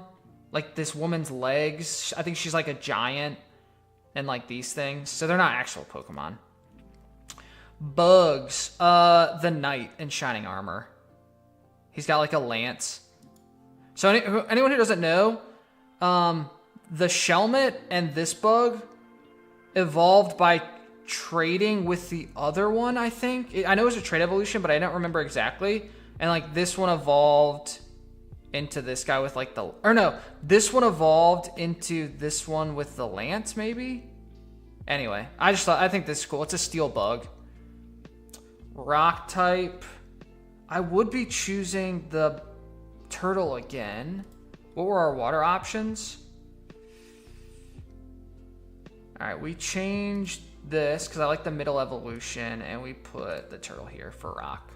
Like this woman's legs. I think she's like a giant, and like these things. So they're not actual Pokemon. Bugs. The Knight in Shining Armor. He's got like a lance. So anyone who doesn't know, the Shelmet and this bug evolved by trading with the other one, I think. I know it was a trade evolution, but I don't remember exactly. And like this one evolved into this guy with like the... Or no, this one evolved into this one with the lance, maybe? Anyway, I think this is cool. It's a steel bug. Rock type. I would be choosing the turtle again. What were our water options? Alright, we changed this because I like the middle evolution, and we put the turtle here for rock.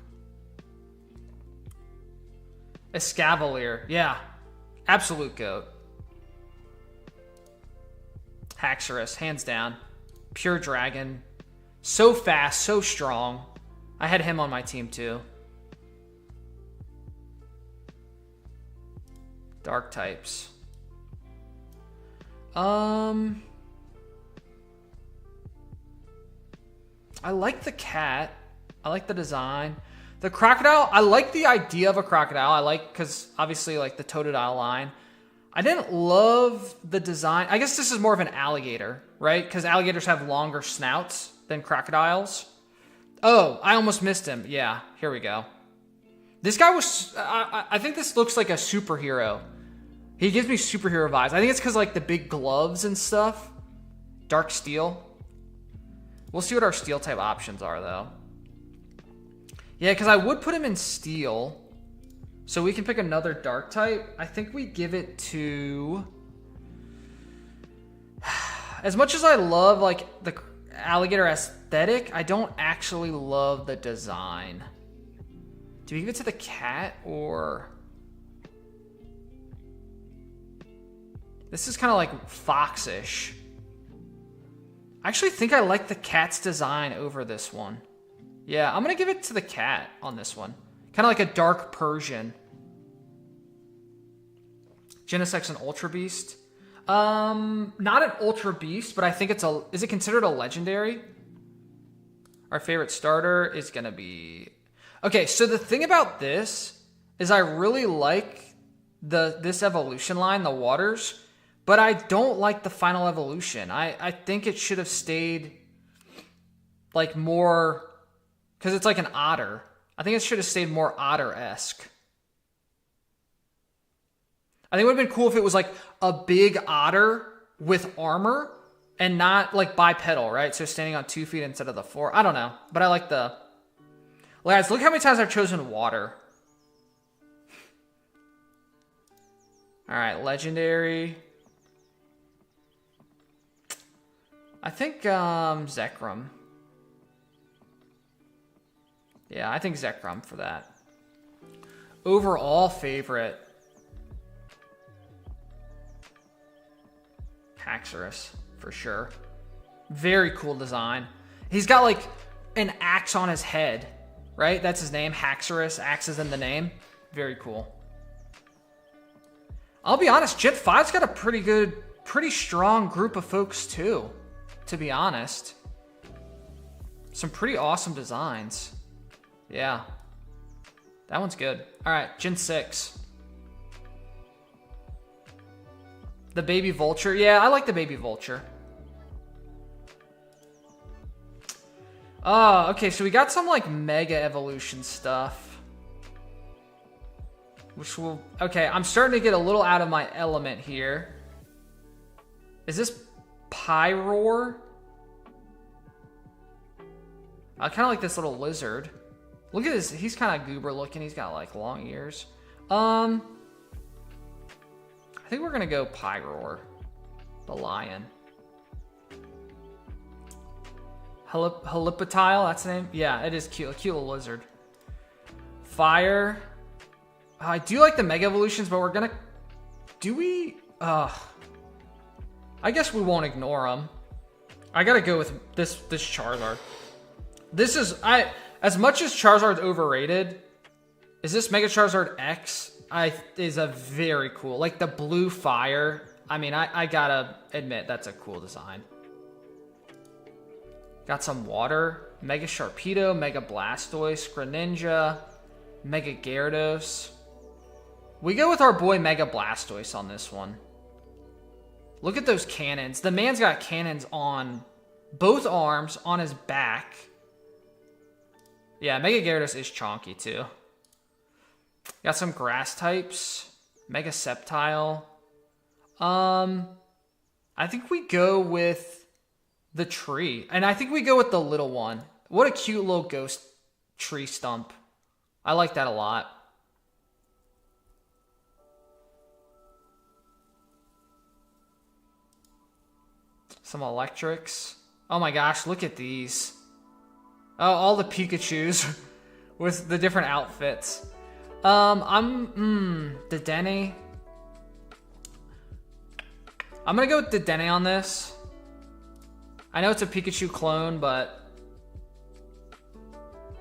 Escavalier, yeah. Absolute goat. Haxorus, hands down. Pure dragon. So fast, so strong. I had him on my team too. Dark types. I like the cat. I like the design. The crocodile, I like the idea of a crocodile. I like, because obviously like the Totodile line. I didn't love the design. I guess this is more of an alligator, right? Because alligators have longer snouts than crocodiles. Oh, I almost missed him. Yeah, here we go. This guy was, I think this looks like a superhero. He gives me superhero vibes. I think it's because like the big gloves and stuff. Dark Steel. We'll see what our Steel type options are, though. Yeah, because I would put him in Steel. So we can pick another Dark type. I think we give it to... As much as I love, like, the alligator aesthetic, I don't actually love the design. Do we give it to the cat, or... This is kind of like foxish. I actually think I like the cat's design over this one. Yeah, I'm going to give it to the cat on this one. Kind of like a dark Persian. Genesec's an Ultra Beast. Not an Ultra Beast, but I think it's a... Is it considered a legendary? Our favorite starter is going to be... Okay, so the thing about this is I really like this evolution line, the Waters, but I don't like the final evolution. I think it should have stayed like more... Because it's like an otter. I think it should have stayed more otter-esque. I think it would have been cool if it was like a big otter with armor and not like bipedal, right? So standing on 2 feet instead of the 4. I don't know, but I like the... Well, guys, look how many times I've chosen water. All right, legendary. I think Zekrom. Yeah, I think Zekrom for that. Overall favorite. Haxorus, for sure. Very cool design. He's got like an axe on his head, right? That's his name, Haxorus. Axe is in the name. Very cool. I'll be honest, Gen 5's got a pretty strong group of folks too, to be honest. Some pretty awesome designs. Yeah. That one's good. All right, Gen 6. The baby vulture. Yeah, I like the baby vulture. Oh, okay, so we got some like mega evolution stuff. Which will... Okay, I'm starting to get a little out of my element here. Is this Pyroar? I kind of like this little lizard. Look at this. He's kind of goober looking. He's got like long ears. I think we're going to go Pyroar. The lion. Halipatile, that's the name? Yeah, it is cute. A cute little lizard. Fire. I do like the Mega Evolutions, but we're going to... Do we... I guess we won't ignore them. I got to go with this Charizard. This is... As much as Charizard's overrated, is this Mega Charizard X? Is a very cool... Like the blue fire. I mean, I gotta admit, that's a cool design. Got some water. Mega Sharpedo, Mega Blastoise, Greninja, Mega Gyarados. We go with our boy Mega Blastoise on this one. Look at those cannons. The man's got cannons on both arms, on his back. Yeah, Mega Gyarados is chonky too. Got some grass types. Mega Sceptile. I think we go with the tree. And I think we go with the little one. What a cute little ghost tree stump. I like that a lot. Some electrics. Oh my gosh, look at these. Oh, all the Pikachus with the different outfits. The Dene. I'm gonna go with the Dene on this. I know it's a Pikachu clone, but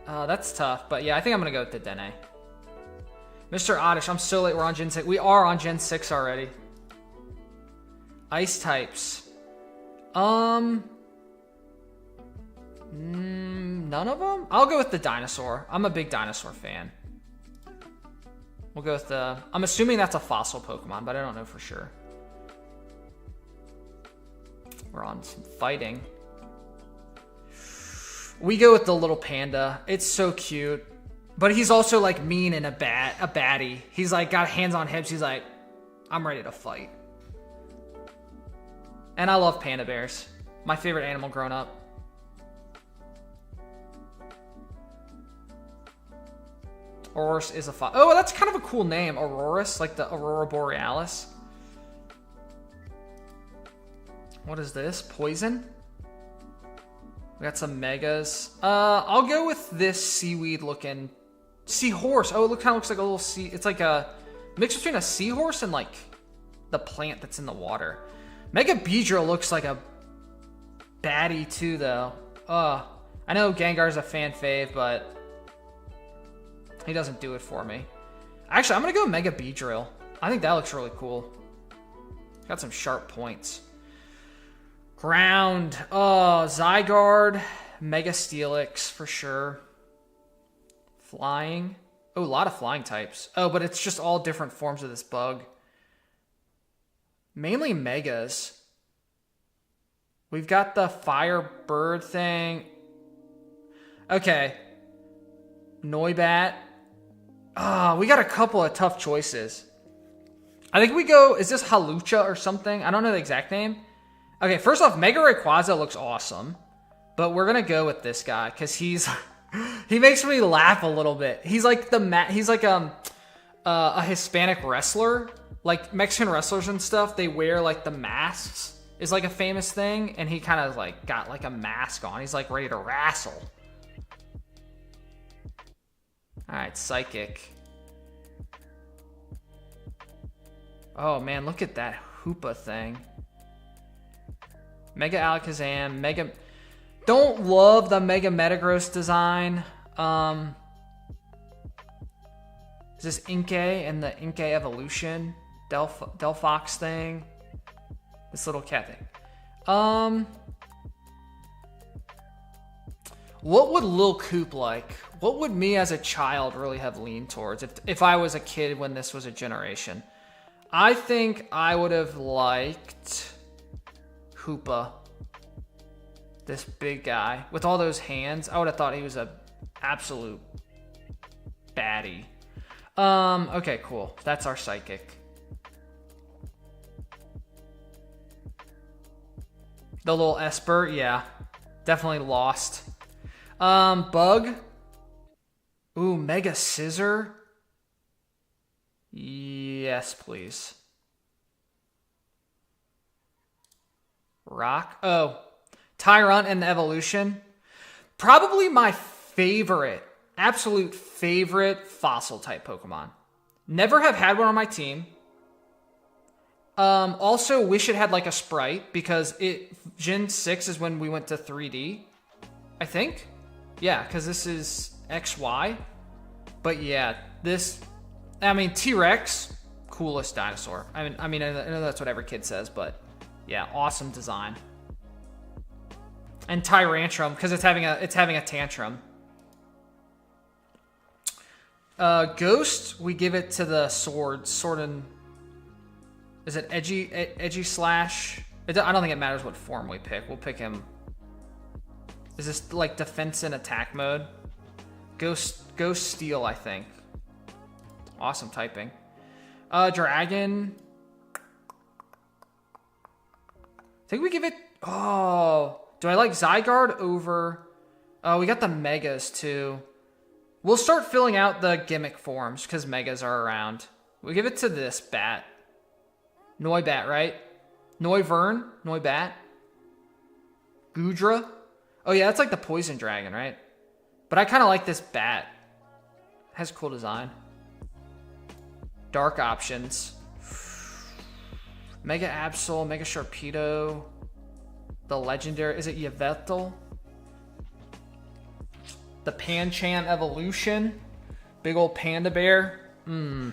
that's tough. But yeah, I think I'm gonna go with the Dene. Mr. Oddish, I'm so late. We're on Gen 6. We are on Gen 6 already. Ice types. None of them? I'll go with the dinosaur. I'm a big dinosaur fan. We'll go with the... I'm assuming that's a fossil Pokemon, but I don't know for sure. We're on some fighting. We go with the little panda. It's so cute. But he's also like mean and a baddie. He's like got hands on hips. He's like, I'm ready to fight. And I love panda bears. My favorite animal growing up. Aurorus is a fox. Oh, that's kind of a cool name. Aurorus, like the Aurora Borealis. What is this? Poison? We got some megas. I'll go with this seaweed looking seahorse. Oh, it kind of looks like a little sea. It's like a mix between a seahorse and like the plant that's in the water. Mega Beedrill looks like a baddie too, though. I know Gengar's a fan fave, but he doesn't do it for me. Actually, I'm gonna go Mega Beedrill. I think that looks really cool. Got some sharp points. Ground. Zygarde. Mega Steelix for sure. Flying. Oh, a lot of flying types. Oh, but it's just all different forms of this bug. Mainly megas. We've got the fire bird thing. Okay. Noibat. We got a couple of tough choices. I think we go, is this Halucha or something? I don't know the exact name. Okay, first off, Mega Rayquaza looks awesome. But we're going to go with this guy because he's... he makes me laugh a little bit. He's like he's like a Hispanic wrestler. Like Mexican wrestlers and stuff, they wear like the masks is like a famous thing. And he kind of like got like a mask on. He's like ready to wrestle. Alright, Psychic. Oh man, look at that Hoopa thing. Mega Alakazam, Mega... Don't love the Mega Metagross design. Is this Inkay and the Inkay evolution? Delphox thing? This little cat thing. What would Lil Coop like? What would me as a child really have leaned towards if I was a kid when this was a generation? I think I would have liked Hoopa. This big guy with all those hands. I would have thought he was a absolute baddie. Okay, cool. That's our Psychic. The little Esper, yeah. Definitely lost. Bug. Ooh, Mega Scissor. Yes, please. Rock. Oh. Tyrunt and the evolution. Probably my favorite, absolute favorite fossil type Pokemon. Never have had one on my team. Also wish it had like a sprite because Gen 6 is when we went to 3D. I think. Yeah, because this is XY. But yeah, T-Rex, coolest dinosaur. I know that's what every kid says, but yeah, awesome design. And Tyrantrum, because it's having a tantrum. Ghost, we give it to the Sword and... Is it Edgy Slash? I don't think it matters what form we pick. We'll pick him... Is this like defense and attack mode? Ghost Steel, I think. Awesome typing. Dragon. I think we give it... Oh... Do I like Zygarde over... Oh, we got the Megas, too. We'll start filling out the gimmick forms, because Megas are around. We'll give it to this bat. Noibat, right? Noivern? Noibat? Goodra? Oh, yeah, that's like the Poison Dragon, right? But I kind of like this bat. It has cool design. Dark options. Mega Absol, Mega Sharpedo... The legendary, is it Yveltal? The Pancham evolution. Big old panda bear. Would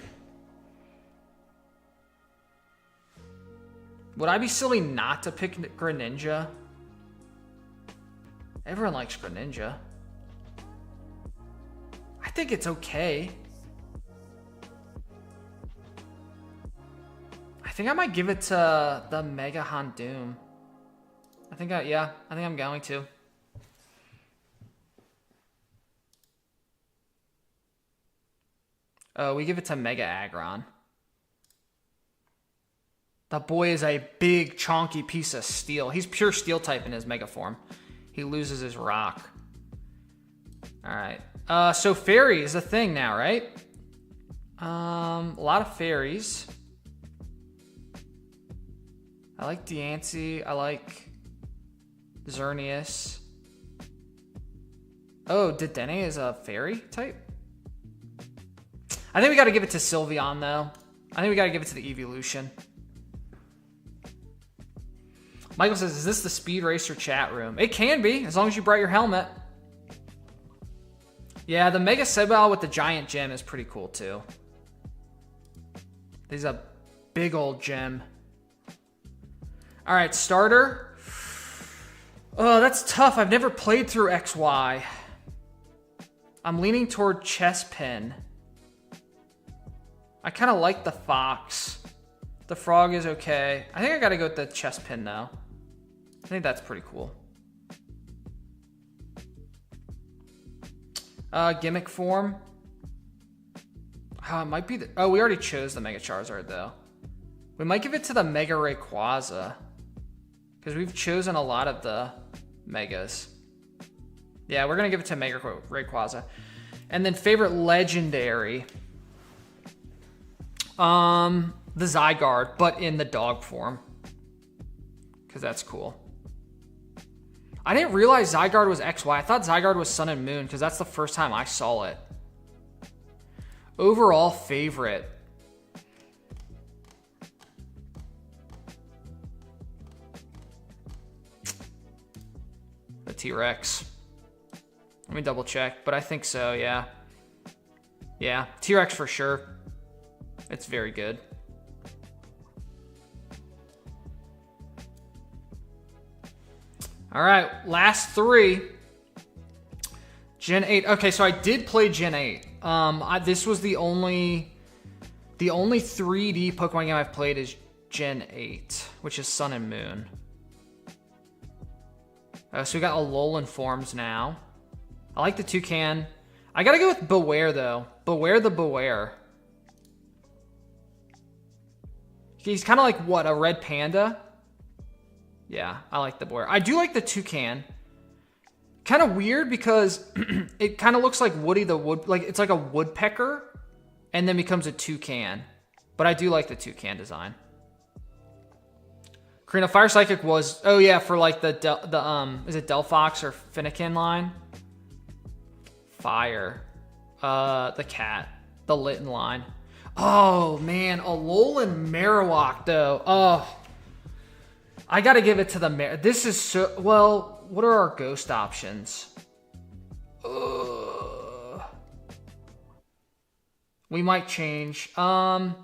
I be silly not to pick Greninja? Everyone likes Greninja. I think it's okay. I think I might give it to the Mega Houndoom. I think I'm going to. Oh, we give it to Mega Aggron. The boy is a big, chonky piece of steel. He's pure steel type in his mega form. He loses his rock. All right. So fairy is a thing now, right? A lot of fairies. I like Diancie. I like Xerneas. Oh, Dedenne is a fairy type? I think we got to give it to Sylveon, though. I think we got to give it to the Evolution. Michael says, is this the Speed Racer chat room? It can be, as long as you brought your helmet. Yeah, the Mega Sebal with the giant gem is pretty cool, too. He's a big old gem. All right, starter. Oh, that's tough. I've never played through XY. I'm leaning toward Chespin. I kind of like the fox. The frog is okay. I think I got to go with the Chespin, though. I think that's pretty cool. Gimmick form. Oh, it might be the... Oh, we already chose the Mega Charizard, though. We might give it to the Mega Rayquaza. Because we've chosen a lot of the Megas. Yeah, we're going to give it to Mega Rayquaza. And then favorite legendary. The Zygarde, but in the dog form. Because that's cool. I didn't realize Zygarde was XY. I thought Zygarde was Sun and Moon because that's the first time I saw it. Overall favorite. The T-Rex. Let me double check, but I think so, yeah. Yeah, T-Rex for sure. It's very good. All right, last three. Gen 8. Okay, so I did play Gen 8. This was the only 3D Pokemon game I've played is Gen 8, which is Sun and Moon. So we got Alolan forms now. I like the Toucan. I gotta go with Beware, though. Beware the Beware. He's kind of like, what, a red panda? Yeah, I like the Beware. I do like the Toucan. Kind of weird because it kind of looks like Woody the Wood... Like, it's like a woodpecker and then becomes a toucan. But I do like the Toucan design. Karina, Fire Psychic was... Oh, yeah, for like the is it Delphox or Finnegan line? Fire. The cat. The Litten line. Oh, man. Alolan Marowak, though. Oh. I gotta give it to the... This is so... Well, what are our ghost options? We might change. I'm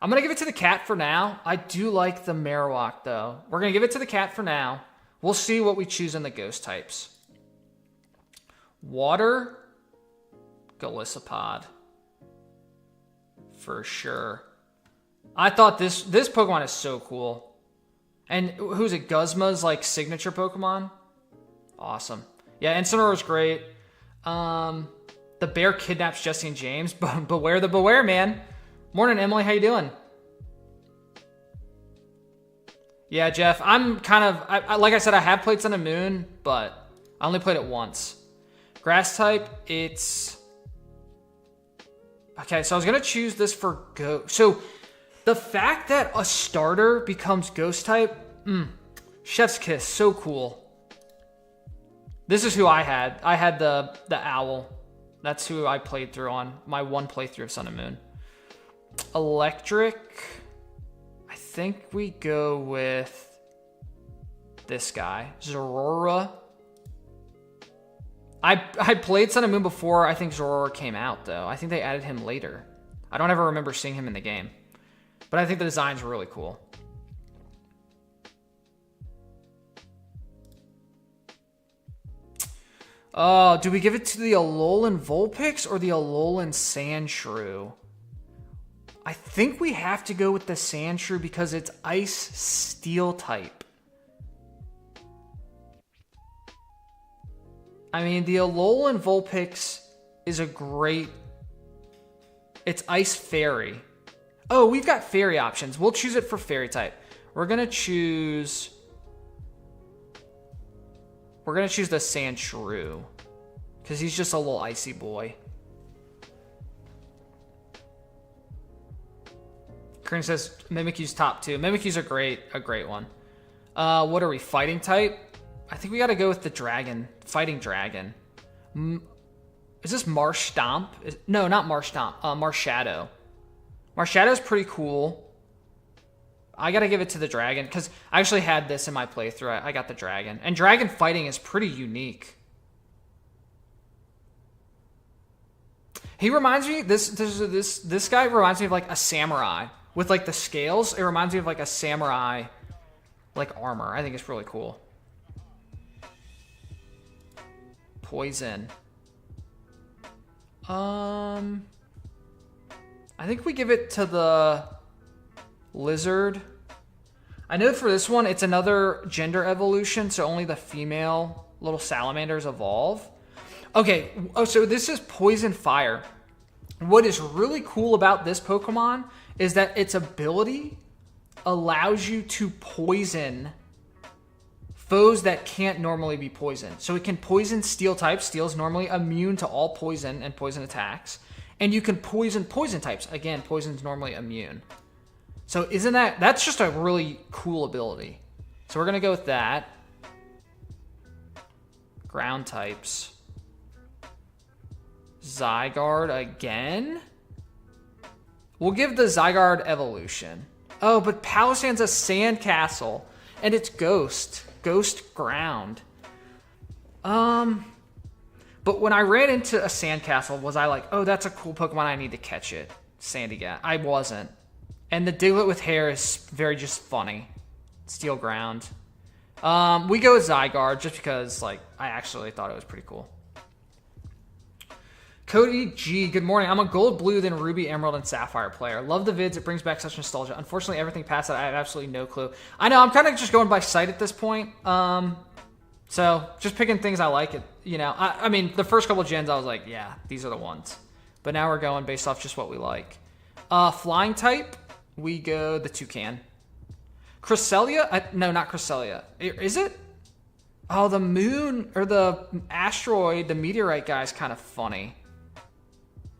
gonna give it to the cat for now. I do like the Marowak, though. We're gonna give it to the cat for now. We'll see what we choose in the ghost types. Water. Golisopod. For sure. I thought this Pokemon is so cool. And who's it? Guzma's like signature Pokemon? Awesome. Yeah, Incineroar's great. The bear kidnaps Jesse and James. Beware the Beware, man. Morning, Emily. How you doing? Yeah, Jeff. I'm kind of... like I said, I have played Sun and Moon, but I only played it once. Grass type, it's... Okay, so I was going to choose this for Ghost. So... The fact that a starter becomes ghost type, chef's kiss, so cool. This is who I had. I had the owl. That's who I played through on my one playthrough of Sun and Moon. Electric, I think we go with this guy, Zorora. I played Sun and Moon before I think Zorora came out, though. I think they added him later. I don't ever remember seeing him in the game. But I think the designs are really cool. Oh, do we give it to the Alolan Vulpix or the Alolan Sandshrew? I think we have to go with the Sandshrew because it's Ice Steel type. I mean, the Alolan Vulpix is a great... It's Ice Fairy. Oh, we've got fairy options. We'll choose it for fairy type. We're gonna choose the Sandshrew, because he's just a little icy boy. Kern says Mimikyu's top 2. Mimikyu's a great one. What are we, fighting type? I think we gotta go with the dragon, fighting dragon. Is this Marstomp? No, not Marstomp, Marshadow. Marshadow's pretty cool. I gotta give it to the dragon, because I actually had this in my playthrough. I got the dragon. And dragon fighting is pretty unique. He reminds me, this guy reminds me of like a samurai. With like the scales, it reminds me of like a samurai like armor. I think it's really cool. Poison. I think we give it to the lizard. I know for this one, it's another gender evolution, so only the female little salamanders evolve. Okay, oh, so this is Poison Fire. What is really cool about this Pokemon is that its ability allows you to poison foes that can't normally be poisoned. So it can poison steel types. Steel is normally immune to all poison and poison attacks. And you can poison types. Again, poison's normally immune. So that's just a really cool ability. So we're going to go with that. Ground types. Zygarde again? We'll give the Zygarde evolution. Oh, but Palossand's a sandcastle. And it's ghost. Ghost ground. But when I ran into a sandcastle, was I like, oh, that's a cool Pokemon, I need to catch it. Sandigat. I wasn't. And the Diglett with hair is very just funny. Steel ground. We go with Zygarde just because, like, I actually thought it was pretty cool. Cody G, good morning. I'm a gold, blue, then ruby, emerald, and sapphire player. Love the vids. It brings back such nostalgia. Unfortunately, everything past that, I have absolutely no clue. I know, I'm kind of just going by sight at this point. So just picking things I like. It, you know, I mean, the first couple of gens, I was like, yeah, these are the ones. But now we're going based off just what we like. Flying type, we go the Toucan. Cresselia? No, not Cresselia. Is it? Oh, the moon, or the asteroid, the meteorite guy is kind of funny.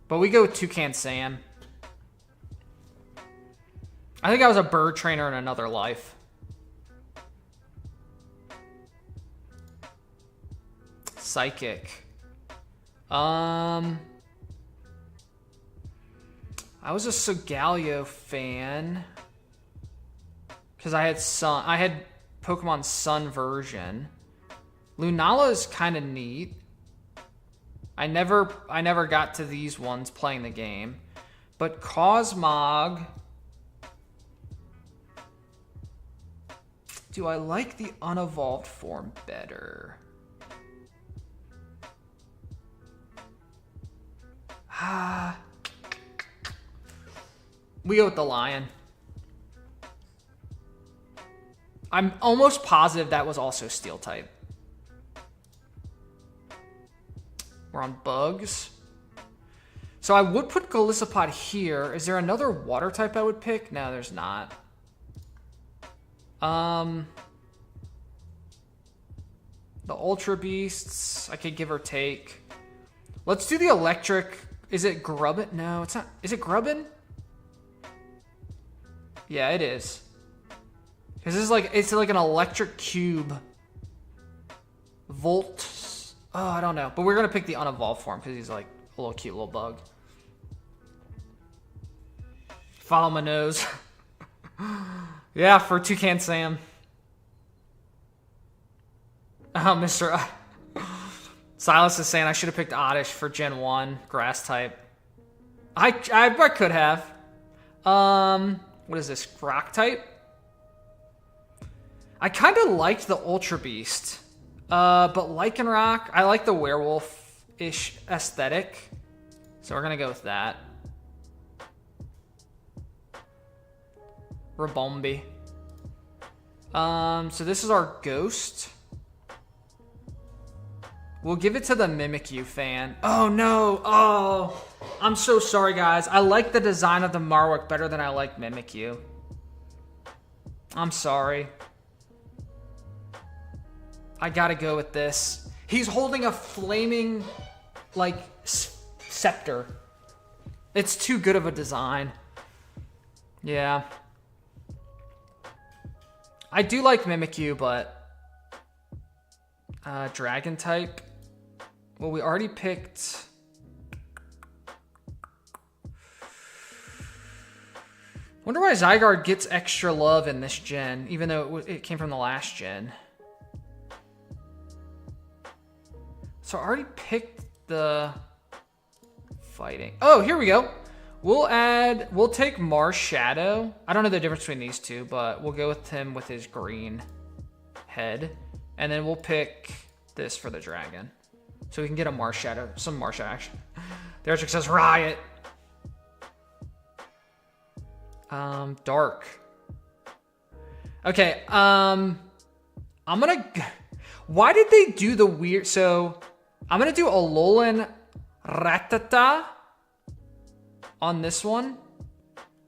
But we go with Toucan Sam. I think I was a bird trainer in another life. Psychic. I was a Solgaleo fan. Because I had Pokemon Sun version. Lunala is kind of neat. I never got to these ones playing the game. But Cosmog. Do I like the unevolved form better? We go with the lion. I'm almost positive that was also steel type. We're on bugs. So I would put Golisopod here. Is there another water type I would pick? No, there's not. The Ultra Beasts, I could give or take. Let's do the electric. Is it Grubbin? No, it's not. Is it Grubbin? Yeah, it is. Because it's like an electric cube. Volt. Oh, I don't know. But we're going to pick the unevolved form because he's like a little cute little bug. Follow my nose. Yeah, for Toucan Sam. Oh, Mr. Silas is saying I should have picked Oddish for Gen 1, grass type. I could have. What is this, rock type? I kind of liked the Ultra Beast. But Lycanroc, I like the werewolf-ish aesthetic. So we're going to go with that. Rabombi. So this is our ghost. We'll give it to the Mimikyu fan. Oh, no. Oh. I'm so sorry, guys. I like the design of the Marwick better than I like Mimikyu. I'm sorry. I gotta go with this. He's holding a flaming, like, scepter. It's too good of a design. Yeah. I do like Mimikyu, but... Dragon type. Well, we already picked... Wonder why Zygarde gets extra love in this gen, even though it came from the last gen. So I already picked the fighting. Oh, here we go. We'll take Mars Shadow. I don't know the difference between these two, but we'll go with him with his green head. And then we'll pick this for the dragon. So we can get a Mars Shadow, some Mars Shadow action. The Archer says Riot. Dark. Okay, I'm gonna... Why did they do the weird... So, I'm gonna do Alolan Rattata on this one.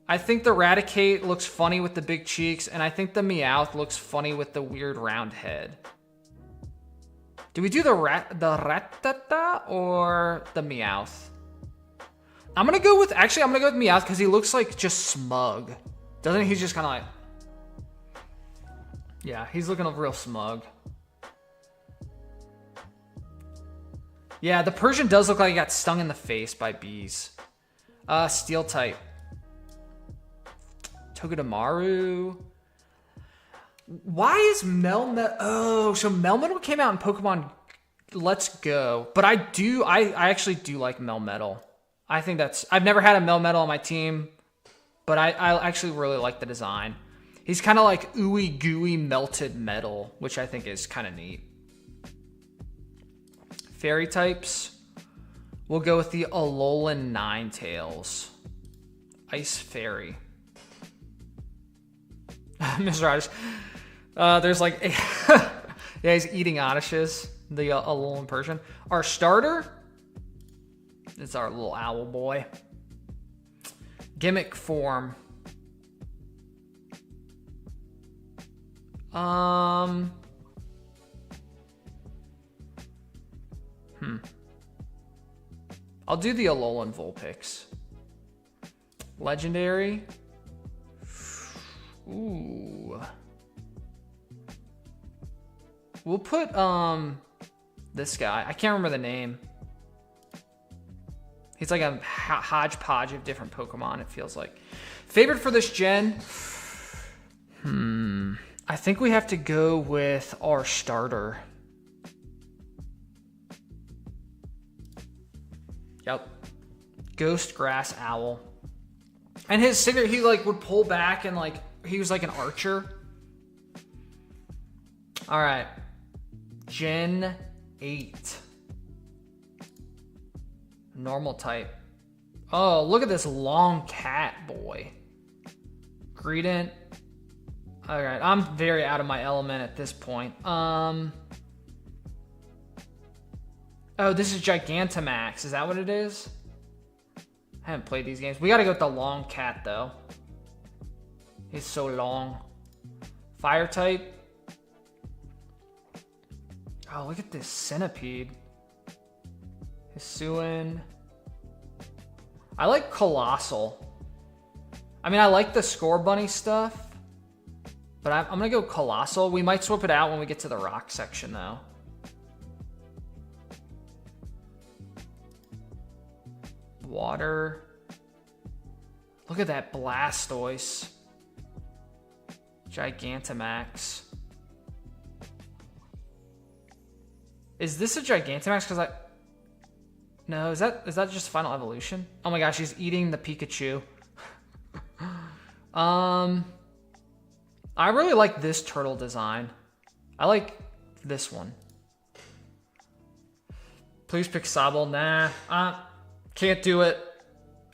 I think the Raticate looks funny with the big cheeks, and I think the Meowth looks funny with the weird round head. Do we do the Rattata or the Meowth? I'm gonna go with Meowth because he looks like just smug. Doesn't he? He's just kind of like... Yeah, he's looking real smug. Yeah, the Persian does look like he got stung in the face by bees. Steel type. Togedemaru. Why is Melmetal... Oh, so Melmetal came out in Pokemon Let's Go. But I actually do like Melmetal. I think that's... I've never had a Melmetal on my team, but I actually really like the design. He's kind of like ooey gooey melted metal, which I think is kind of neat. Fairy types. We'll go with the Alolan Ninetales. Ice Fairy. Mr. Oddish. There's like... yeah, he's eating Oddishes. The Alolan Persian. Our starter... It's our little owl boy. Gimmick form. I'll do the Alolan Vulpix. Legendary. Ooh. We'll put this guy. I can't remember the name. He's like a hodgepodge of different Pokemon, it feels like. Favorite for this gen? I think we have to go with our starter. Yep. Ghost Grass Owl. And his signature, he like would pull back and like, he was like an archer. All right. Gen 8. Normal type. Oh, look at this long cat boy. Greedent. All right, I'm very out of my element at this point. Oh, this is Gigantamax. Is that what it is? I haven't played these games. We gotta go with the long cat though. He's so long. Fire type. Oh, look at this centipede. Hisuian. I like Colossal. I mean, I like the Score Bunny stuff, but I'm gonna go Colossal. We might swap it out when we get to the rock section, though. Water. Look at that Blastoise. Gigantamax. Is this a Gigantamax? Because no, is that just Final Evolution? Oh my gosh, he's eating the Pikachu. I really like this turtle design. I like this one. Please pick Sobble. Nah, can't do it.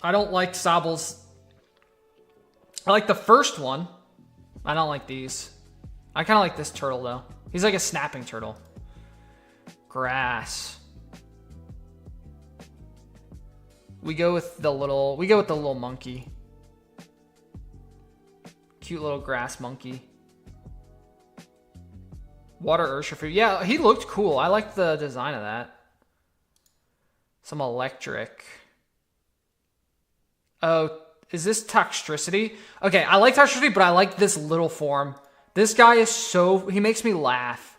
I don't like Sobble's. I like the first one. I don't like these. I kind of like this turtle though. He's like a snapping turtle. Grass. We go with the little monkey. Cute little grass monkey. Water Urshifu. Yeah, he looked cool. I like the design of that. Some electric. Oh, is this Toxtricity? Okay, I like Toxtricity, but I like this little form. This guy is so... He makes me laugh.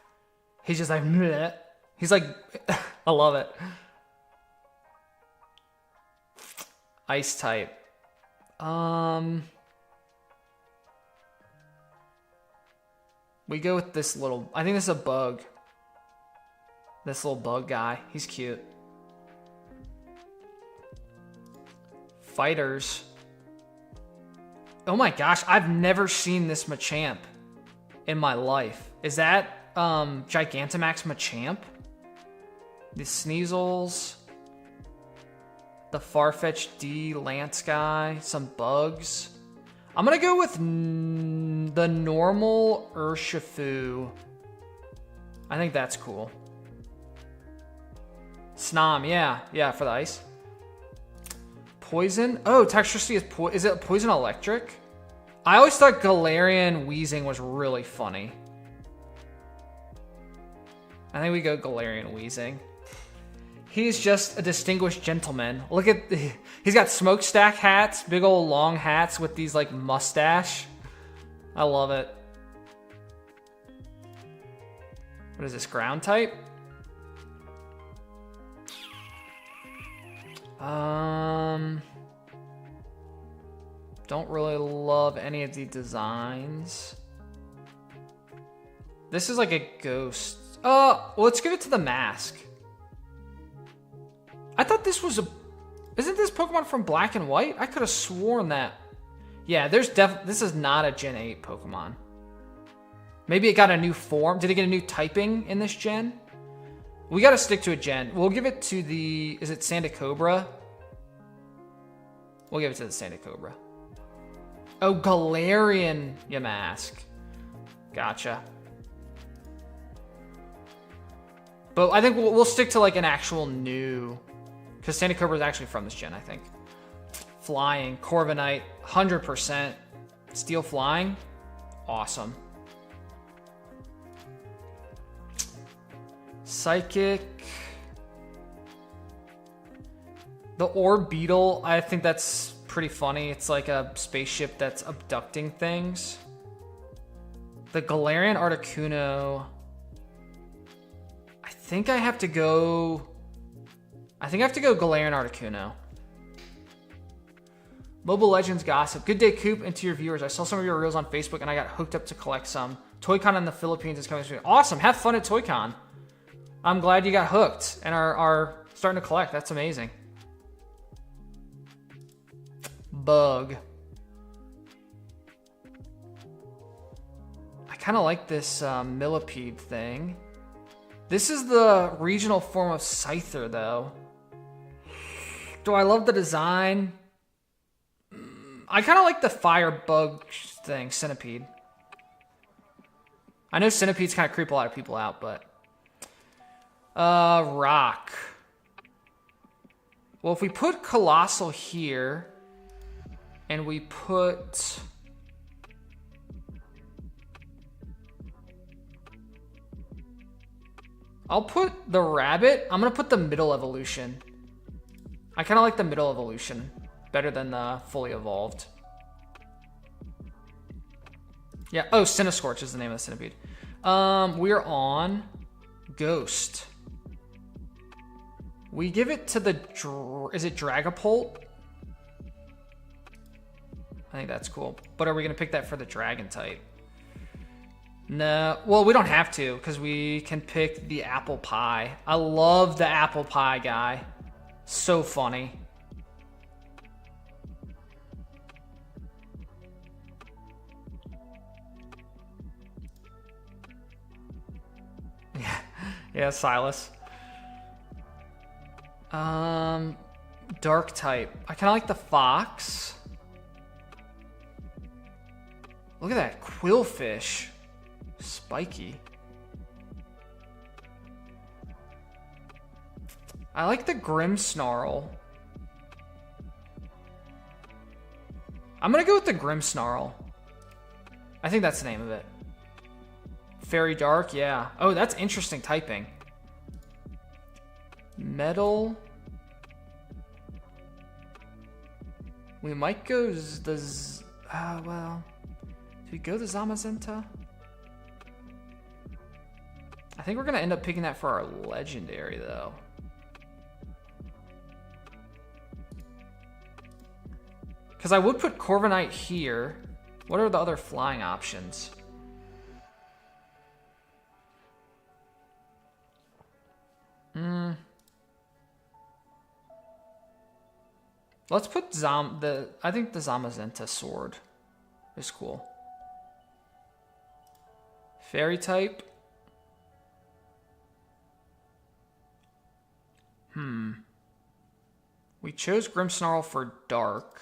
He's just like... Bleh. He's like... I love it. Ice type. We go with this little... I think this is a bug. This little bug guy. He's cute. Fighters. Oh my gosh, I've never seen this Machamp in my life. Is that Gigantamax Machamp? The Sneasels. The Farfetch'd D Lance guy. Some bugs. I'm gonna go with the normal Urshifu. I think that's cool. Snom, yeah, for the ice. Poison? Oh, Toxtricity is it Poison Electric? I always thought Galarian Wheezing was really funny. I think we go Galarian Wheezing. He's just a distinguished gentleman. Look at... He's got smokestack hats, big old long hats with these like mustache. I love it. What is this, ground type? Don't really love any of the designs. This is like a ghost. Well, let's give it to the mask. I thought this was a... Isn't this Pokemon from Black and White? I could have sworn that. Yeah, this is not a Gen 8 Pokemon. Maybe it got a new form. Did it get a new typing in this gen? We got to stick to a gen. We'll give it to the... Is it Sandacobra? We'll give it to the Sandacobra. Oh, Galarian Yamask. Gotcha. But I think we'll stick to like an actual new... Because Sandacobra is actually from this gen, I think. Flying. Corviknight. 100%. Steel Flying. Awesome. Psychic. The Orb Beetle, I think that's pretty funny. It's like a spaceship that's abducting things. The Galarian Articuno. I think I have to go Galarian Articuno. Mobile Legends gossip. Good day, Coop, and to your viewers. I saw some of your reels on Facebook, and I got hooked up to collect some. ToyCon in the Philippines is coming soon. Awesome. Have fun at ToyCon. I'm glad you got hooked and are starting to collect. That's amazing. Bug. I kind of like this Millipede thing. This is the regional form of Scyther, though. Do I love the design? I kind of like the fire bug thing, Centipede. I know Centipedes kind of creep a lot of people out, but... Rock. Well, if we put Colossal here, and we put... I'll put the rabbit. I'm going to put the middle evolution. I kind of like the middle evolution better than the fully evolved. Yeah. Oh, Cinescorch is the name of the centipede. We're on Ghost. We give it to the... Is it Dragapult? I think that's cool. But are we going to pick that for the Dragon type? No, well, we don't have to because we can pick the apple pie. I love the apple pie guy. So funny. Yeah, Silas. Dark type. I kind of like the fox. Look at that Quillfish. Spiky. I like the Grimmsnarl. I'm gonna go with the Grimmsnarl. I think that's the name of it. Fairy Dark, yeah. Oh, that's interesting typing. Metal. We might go well. Do we go the Zamazenta? I think we're gonna end up picking that for our legendary though. Because I would put Corviknight here. What are the other flying options? Let's put I think the Zamazenta sword is cool. Fairy type. We chose Grimmsnarl for dark.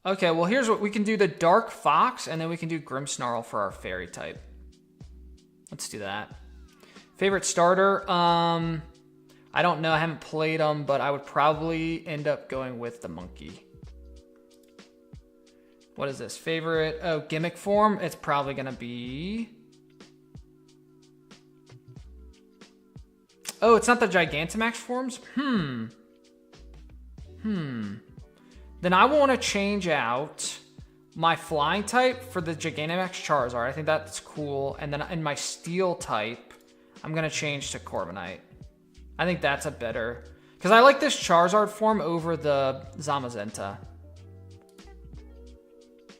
Okay, well here's what we can do: the Dark Fox, and then we can do Grimmsnarl for our fairy type. Let's do that. Favorite starter? I don't know. I haven't played them, but I would probably end up going with the monkey. What is this? Favorite? Oh, gimmick form. It's probably gonna be. Oh, it's not the Gigantamax forms? Then I want to change out my flying type for the Gigantamax Charizard. I think that's cool. And then in my steel type, I'm going to change to Corviknight. I think that's a better... Because I like this Charizard form over the Zamazenta.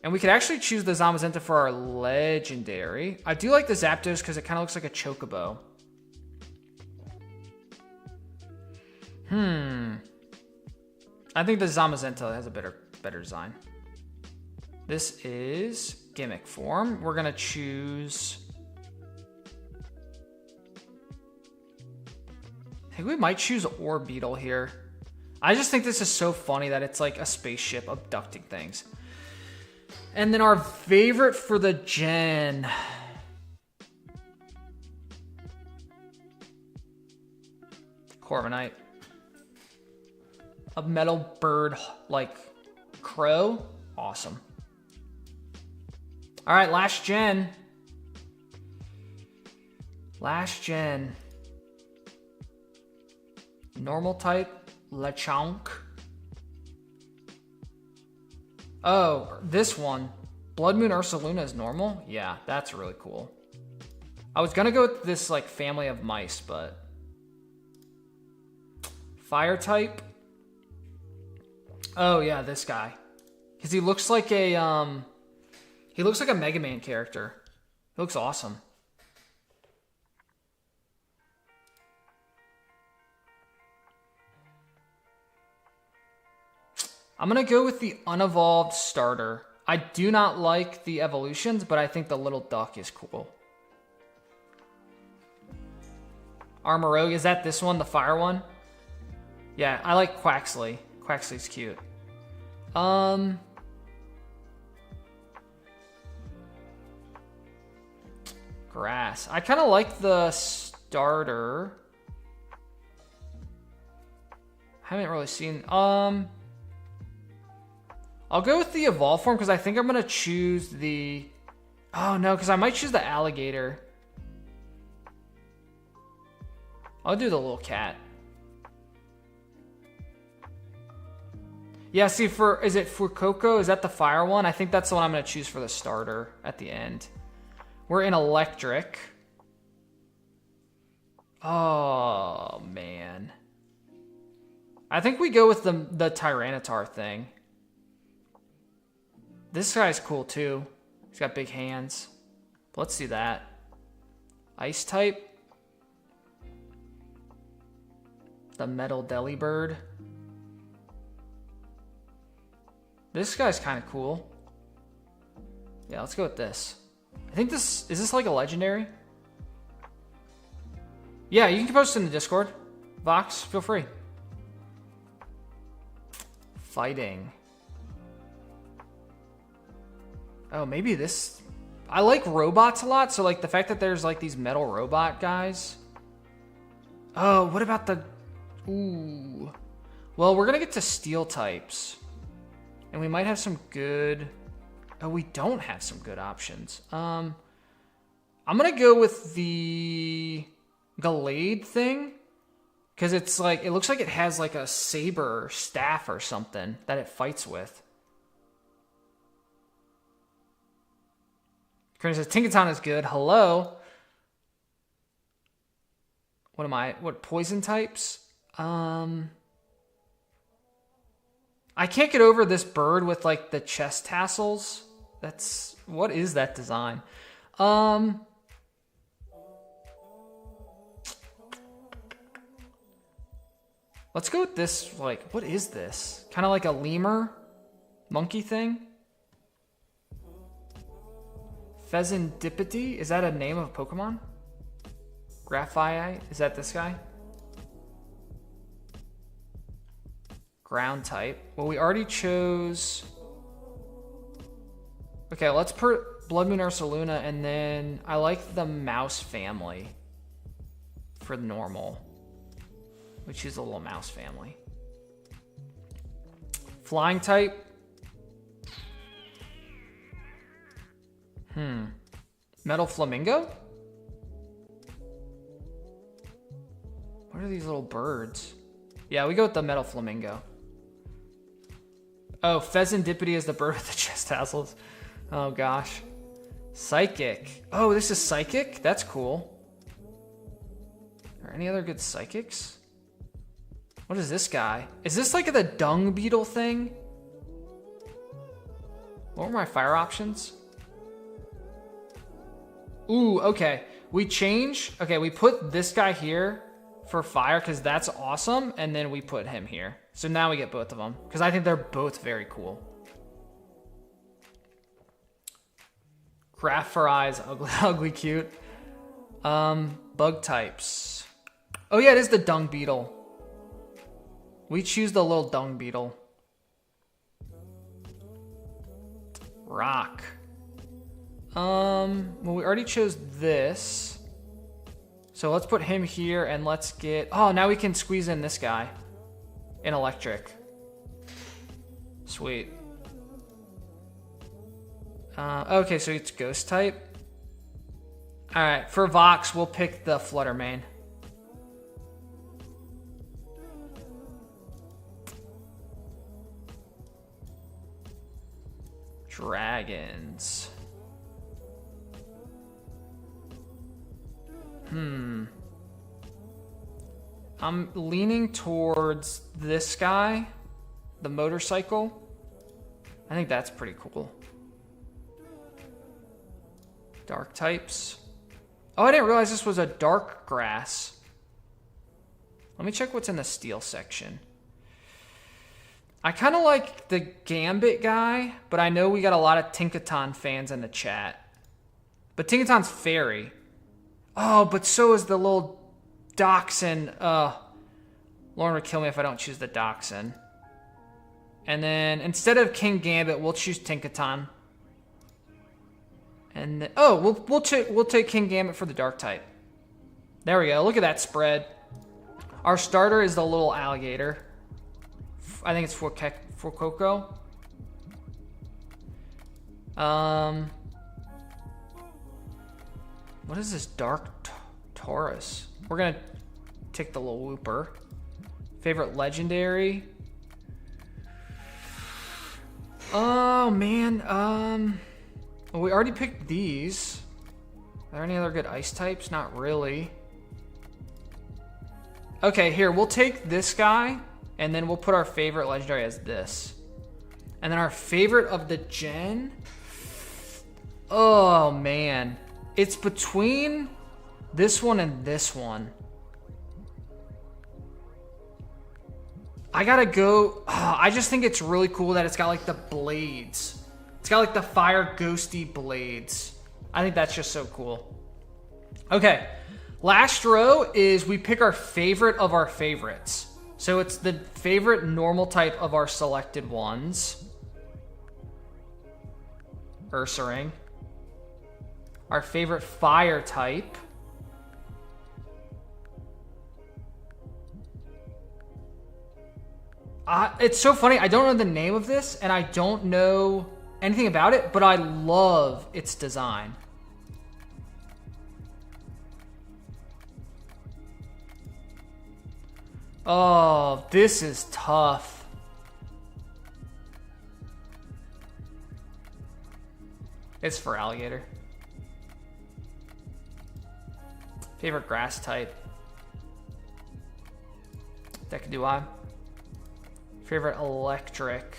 And we could actually choose the Zamazenta for our legendary. I do like the Zapdos because it kind of looks like a Chocobo. I think the Zamazenta has a better design. This is gimmick form. We're gonna choose. I think we might choose Orbeetle here. I just think this is so funny that it's like a spaceship abducting things. And then our favorite for the gen. Corviknight. A metal bird like crow. Awesome. All right, last gen. Normal type, Lechonk. Oh, this one. Blood Moon Ursaluna is normal? Yeah, that's really cool. I was gonna go with this like family of mice, but... Fire type. Oh yeah, this guy. Because he looks like a Mega Man character. He looks awesome. I'm gonna go with the unevolved starter. I do not like the evolutions, but I think the little duck is cool. Armorogue, is that this one, the fire one? Yeah, I like Quaxley. Quaxley's cute. Grass. I kind of like the starter. Haven't really seen... I'll go with the evolve form because I think I'm going to choose the... Oh, no, because I might choose the alligator. I'll do the little cat. Yeah, see, is it Fuecoco? Is that the fire one? I think that's the one I'm going to choose for the starter at the end. We're in electric. Oh, man. I think we go with the Tyranitar thing. This guy's cool, too. He's got big hands. Let's do that. Ice type. The Metal Delibird. This guy's kind of cool. Yeah, let's go with this. I think is this like a legendary? Yeah, you can post it in the Discord. Vox, feel free. Fighting. Oh, maybe this... I like robots a lot, so like the fact that there's like these metal robot guys. Oh, what about the... Ooh. Well, we're gonna get to steel types. And we might have some good... Oh, we don't have some good options. I'm gonna go with the Gallade thing. Because it's like, it looks like it has like a saber or staff or something that it fights with. Curtis says, Tinkaton is good. Hello. What am I? What poison types? I can't get over this bird with like the chest tassels. That's, what is that design? Let's go with this, like, what is this? Kind of like a lemur monkey thing? Pheasantipity? Is that a name of a Pokemon? Graphite? Is that this guy? Ground type. Well, we already chose... Okay, let's put Blood Moon Ursaluna, and then I like the mouse family for normal. We choose a little mouse family. Flying type. Metal Flamingo? What are these little birds? Yeah, we go with the Metal Flamingo. Oh, Pheasantipity is the bird with the chest tassels. Oh, gosh. Psychic. Oh, this is Psychic? That's cool. Are there any other good Psychics? What is this guy? Is this like the dung beetle thing? What were my fire options? Ooh, okay. We change. Okay, we put this guy here for fire because that's awesome. And then we put him here. So now we get both of them because I think they're both very cool. Graph for eyes. Ugly, ugly, cute. Bug types. Oh yeah, it is the dung beetle. We choose the little dung beetle. Rock. Well, we already chose this. So let's put him here and let's get... Oh, now we can squeeze in this guy. In electric. Sweet. Okay, so it's ghost type. Alright, for Vox, we'll pick the Fluttermane. Dragons. I'm leaning towards this guy, the motorcycle. I think that's pretty cool. Dark types. Oh, I didn't realize this was a dark grass. Let me check what's in the steel section. I kind of like the Gambit guy, but I know we got a lot of Tinkaton fans in the chat. But Tinkaton's fairy. Oh, but so is the little Dachshund. Lauren would kill me if I don't choose the Dachshund. And then instead of King Gambit, we'll choose Tinkaton. And then, oh, we'll take King Gambit for the dark type. There we go. Look at that spread. Our starter is the little alligator. I think it's for Coco. What is this dark Taurus? We're gonna take the little Wooper. Favorite legendary? Oh man, well, we already picked these. Are there any other good ice types? Not really. Okay, here, we'll take this guy, and then we'll put our favorite legendary as this. And then our favorite of the gen... Oh, man. It's between this one and this one. I gotta go... Oh, I just think it's really cool that it's got, like, the blades. It's got, like, the fire ghosty blades. I think that's just so cool. Okay. Last row is we pick our favorite of our favorites. So it's the favorite normal type of our selected ones. Ursaring. Our favorite fire type. It's so funny. I don't know the name of this, and I don't know anything about it, but I love its design. Oh, this is tough. It's for alligator. Favorite grass type. That could do I. Favorite electric.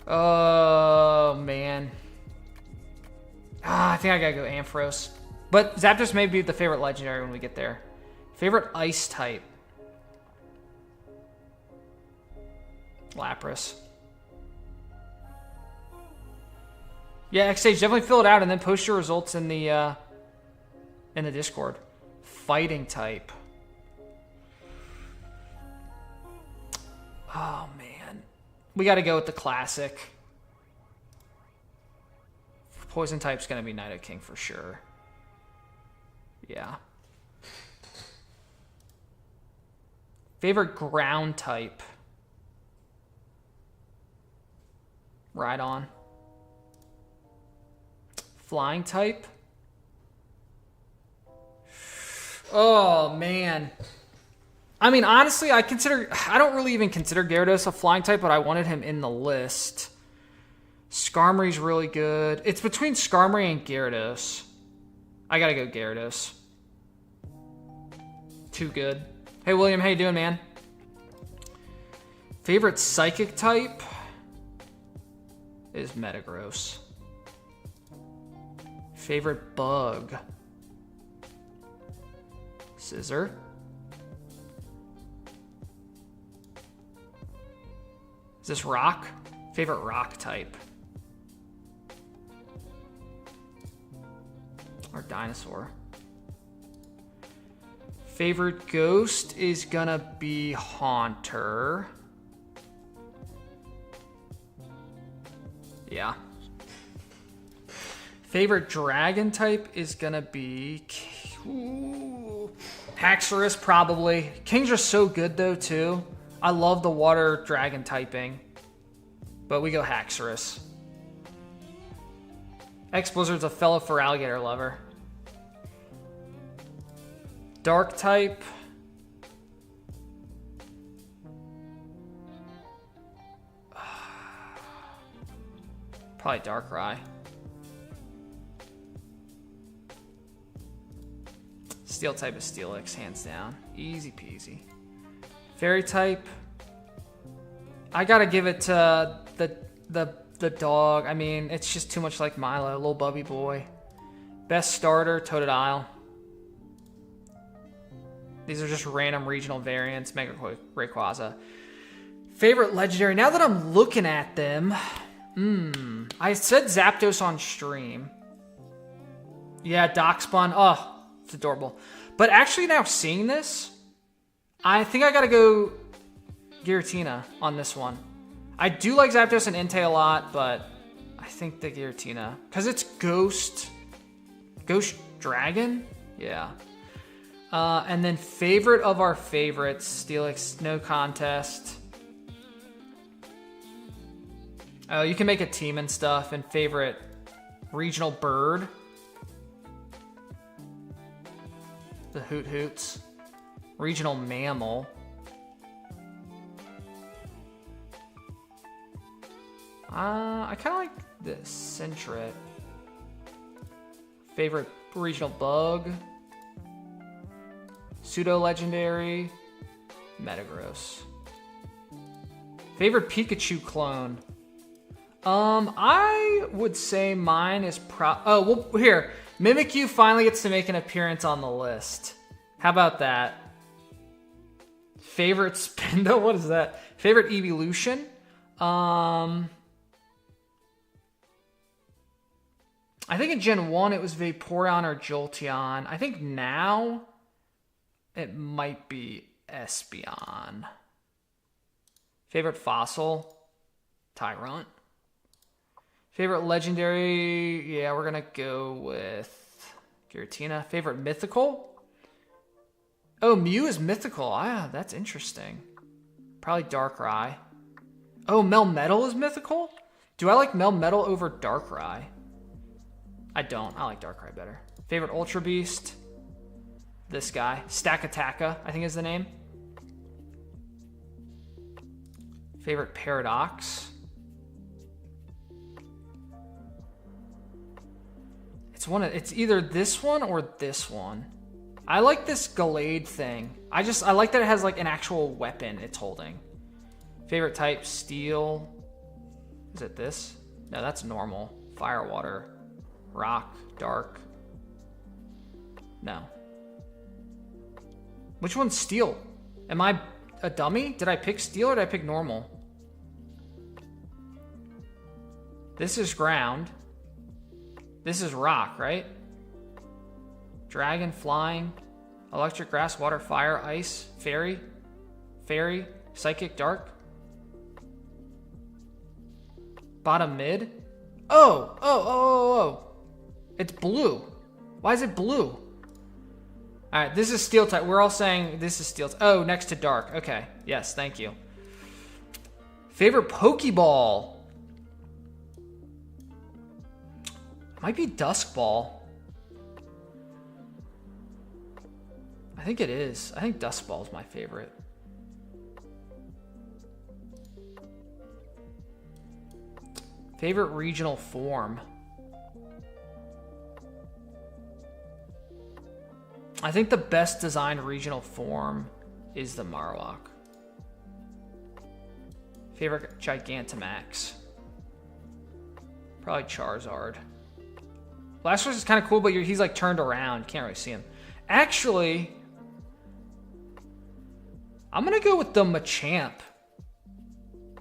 Oh, man. I think I gotta go Ampharos. But Zapdos may be the favorite legendary when we get there. Favorite ice type. Lapras. Yeah, X-Stage, definitely fill it out and then post your results in the Discord. Fighting type. Oh, man. We gotta go with the classic. Poison type's gonna be Nido King for sure. Yeah. Favorite ground type. Rhydon. Flying type. Oh, man. I mean, honestly, I don't really even consider Gyarados a flying type, but I wanted him in the list. Skarmory's really good. It's between Skarmory and Gyarados. I gotta go Gyarados. Too good. Hey, William, how you doing, man? Favorite psychic type is Metagross. Favorite bug. Scissor. Is this rock? Favorite rock type. Or dinosaur. Favorite ghost is gonna be Haunter. Yeah. Favorite dragon type is gonna be Haxorus, probably. Kings are so good though too. I love the water dragon typing, but we go Haxorus. X-Blizzard's a fellow for alligator lover. Dark type. Probably Darkrai. Steel type is Steelix, hands down. Easy peasy. Fairy type. I gotta give it to the dog. I mean, it's just too much like Milo, little bubby boy. Best starter, Totodile. These are just random regional variants. Mega Rayquaza. Favorite legendary. Now that I'm looking at them, I said Zapdos on stream. Yeah, Darkspawn. Oh, it's adorable. But actually now seeing this, I think I gotta go Giratina on this one. I do like Zapdos and Entei a lot, but I think the Giratina. Because it's Ghost Dragon? Yeah. And then favorite of our favorites, Steelix, no contest. Oh, you can make a team and stuff. And favorite regional bird, the Hoot Hoots. Regional mammal. I kind of like the Sentret. Favorite regional bug. Pseudo-legendary, Metagross. Favorite Pikachu clone. I would say mine is well, here. Mimikyu finally gets to make an appearance on the list. How about that? Favorite Spinda? What is that? Favorite evolution? I think in Gen 1 it was Vaporeon or Jolteon. I think now it might be Espeon. Favorite fossil? Tyrunt. Favorite legendary? Yeah, we're gonna go with Giratina. Favorite mythical? Oh, Mew is mythical. Ah, that's interesting. Probably Darkrai. Oh, Melmetal is mythical? Do I like Melmetal over Darkrai? I don't. I like Darkrai better. Favorite Ultra Beast? This guy. Stakataka, I think is the name. Favorite Paradox? It's either this one or this one. I like this Gallade thing. I like that it has like an actual weapon it's holding. Favorite type, Steel. Is it this? No, that's normal. Fire, Water, Rock, Dark. No. Which one's Steel? Am I a dummy? Did I pick Steel or did I pick normal? This is Ground. This is Rock, right? Dragon, Flying, Electric, Grass, Water, Fire, Ice, Fairy, Psychic, Dark. Bottom mid. Oh. It's blue. Why is it blue? All right, this is Steel type. We're all saying this is Steel. Oh, next to Dark. Okay. Yes, thank you. Favorite Pokeball. Might be Dusk Ball. I think it is. I think Dusk Ball is my favorite. Favorite regional form. I think the best designed regional form is the Marowak. Favorite Gigantamax. Probably Charizard. Blastoise is kind of cool, but he's like turned around. Can't really see him. Actually, I'm going to go with the Machamp.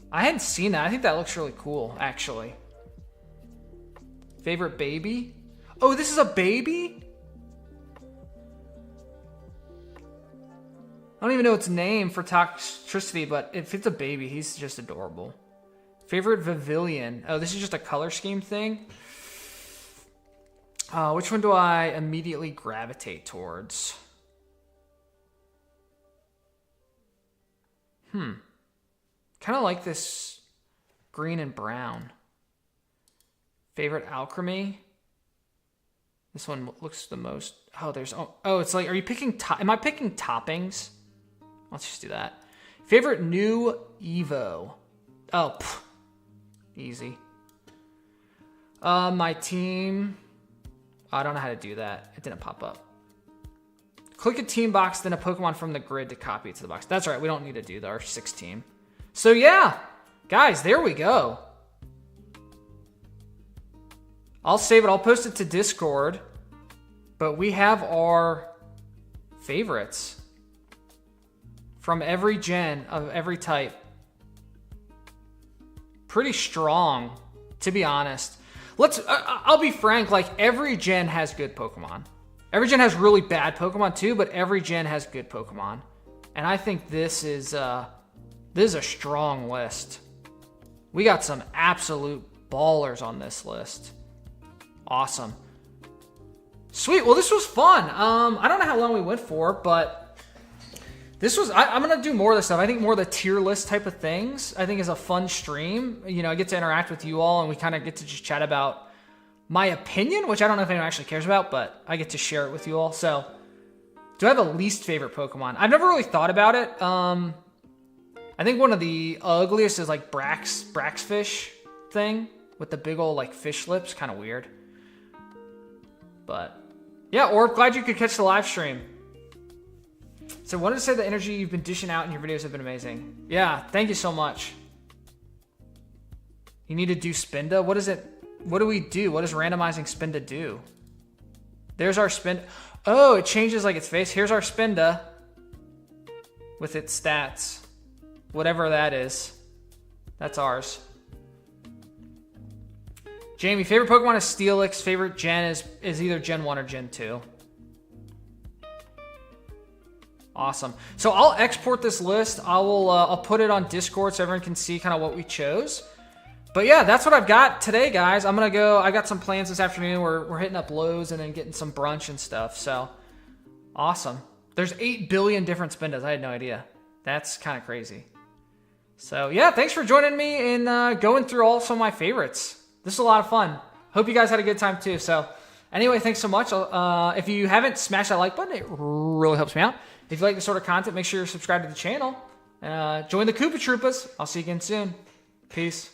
I hadn't seen that. I think that looks really cool, actually. Favorite baby? Oh, this is a baby? I don't even know its name for Toxtricity, but if it's a baby, he's just adorable. Favorite Vermilion? Oh, this is just a color scheme thing? Which one do I immediately gravitate towards? Kind of like this green and brown. Favorite Alchemy? This one looks the most... Oh, it's like... Are you picking... Am I picking toppings? Let's just do that. Favorite new Evo? Oh, easy. My team... I don't know how to do that. It didn't pop up. Click a team box, then a Pokemon from the grid to copy it to the box. That's right. We don't need to do our 6 team. So yeah, guys, there we go. I'll save it. I'll post it to Discord. But we have our favorites from every gen of every type. Pretty strong, to be honest. I'll be frank, like every gen has good Pokemon. Every gen has really bad Pokemon too, but every gen has good Pokemon. And I think this is a strong list. We got some absolute ballers on this list. Awesome. Sweet. Well, this was fun. I don't know how long we went for, but this was, I'm going to do more of this stuff. I think more of the tier list type of things, I think is a fun stream. You know, I get to interact with you all and we kind of get to just chat about my opinion, which I don't know if anyone actually cares about, but I get to share it with you all. So, do I have a least favorite Pokemon? I've never really thought about it. I think one of the ugliest is like Braxfish thing with the big old like fish lips. Kind of weird. But, yeah, Orb, glad you could catch the live stream. So, wanted to say the energy you've been dishing out in your videos have been amazing. Yeah, thank you so much. You need to do Spinda? What is it? What do we do? What does randomizing Spinda do? There's our Spinda. Oh, it changes like its face. Here's our Spinda with its stats. Whatever that is. That's ours. Jamie, favorite Pokemon is Steelix. Favorite gen is either Gen 1 or Gen 2. Awesome. So I'll export this list. I'll put it on Discord so everyone can see kind of what we chose. But yeah, that's what I've got today, guys. I'm gonna go. I got some plans this afternoon. We're hitting up Lowe's and then getting some brunch and stuff. So awesome. There's 8 billion different spindas. I had no idea. That's kind of crazy. So yeah, thanks for joining me in going through all some of my favorites. This is a lot of fun. Hope you guys had a good time too. So anyway, thanks so much. If you haven't, smash that like button. It really helps me out. If you like this sort of content, make sure you're subscribed to the channel. Join the Koopa Troopas. I'll see you again soon. Peace.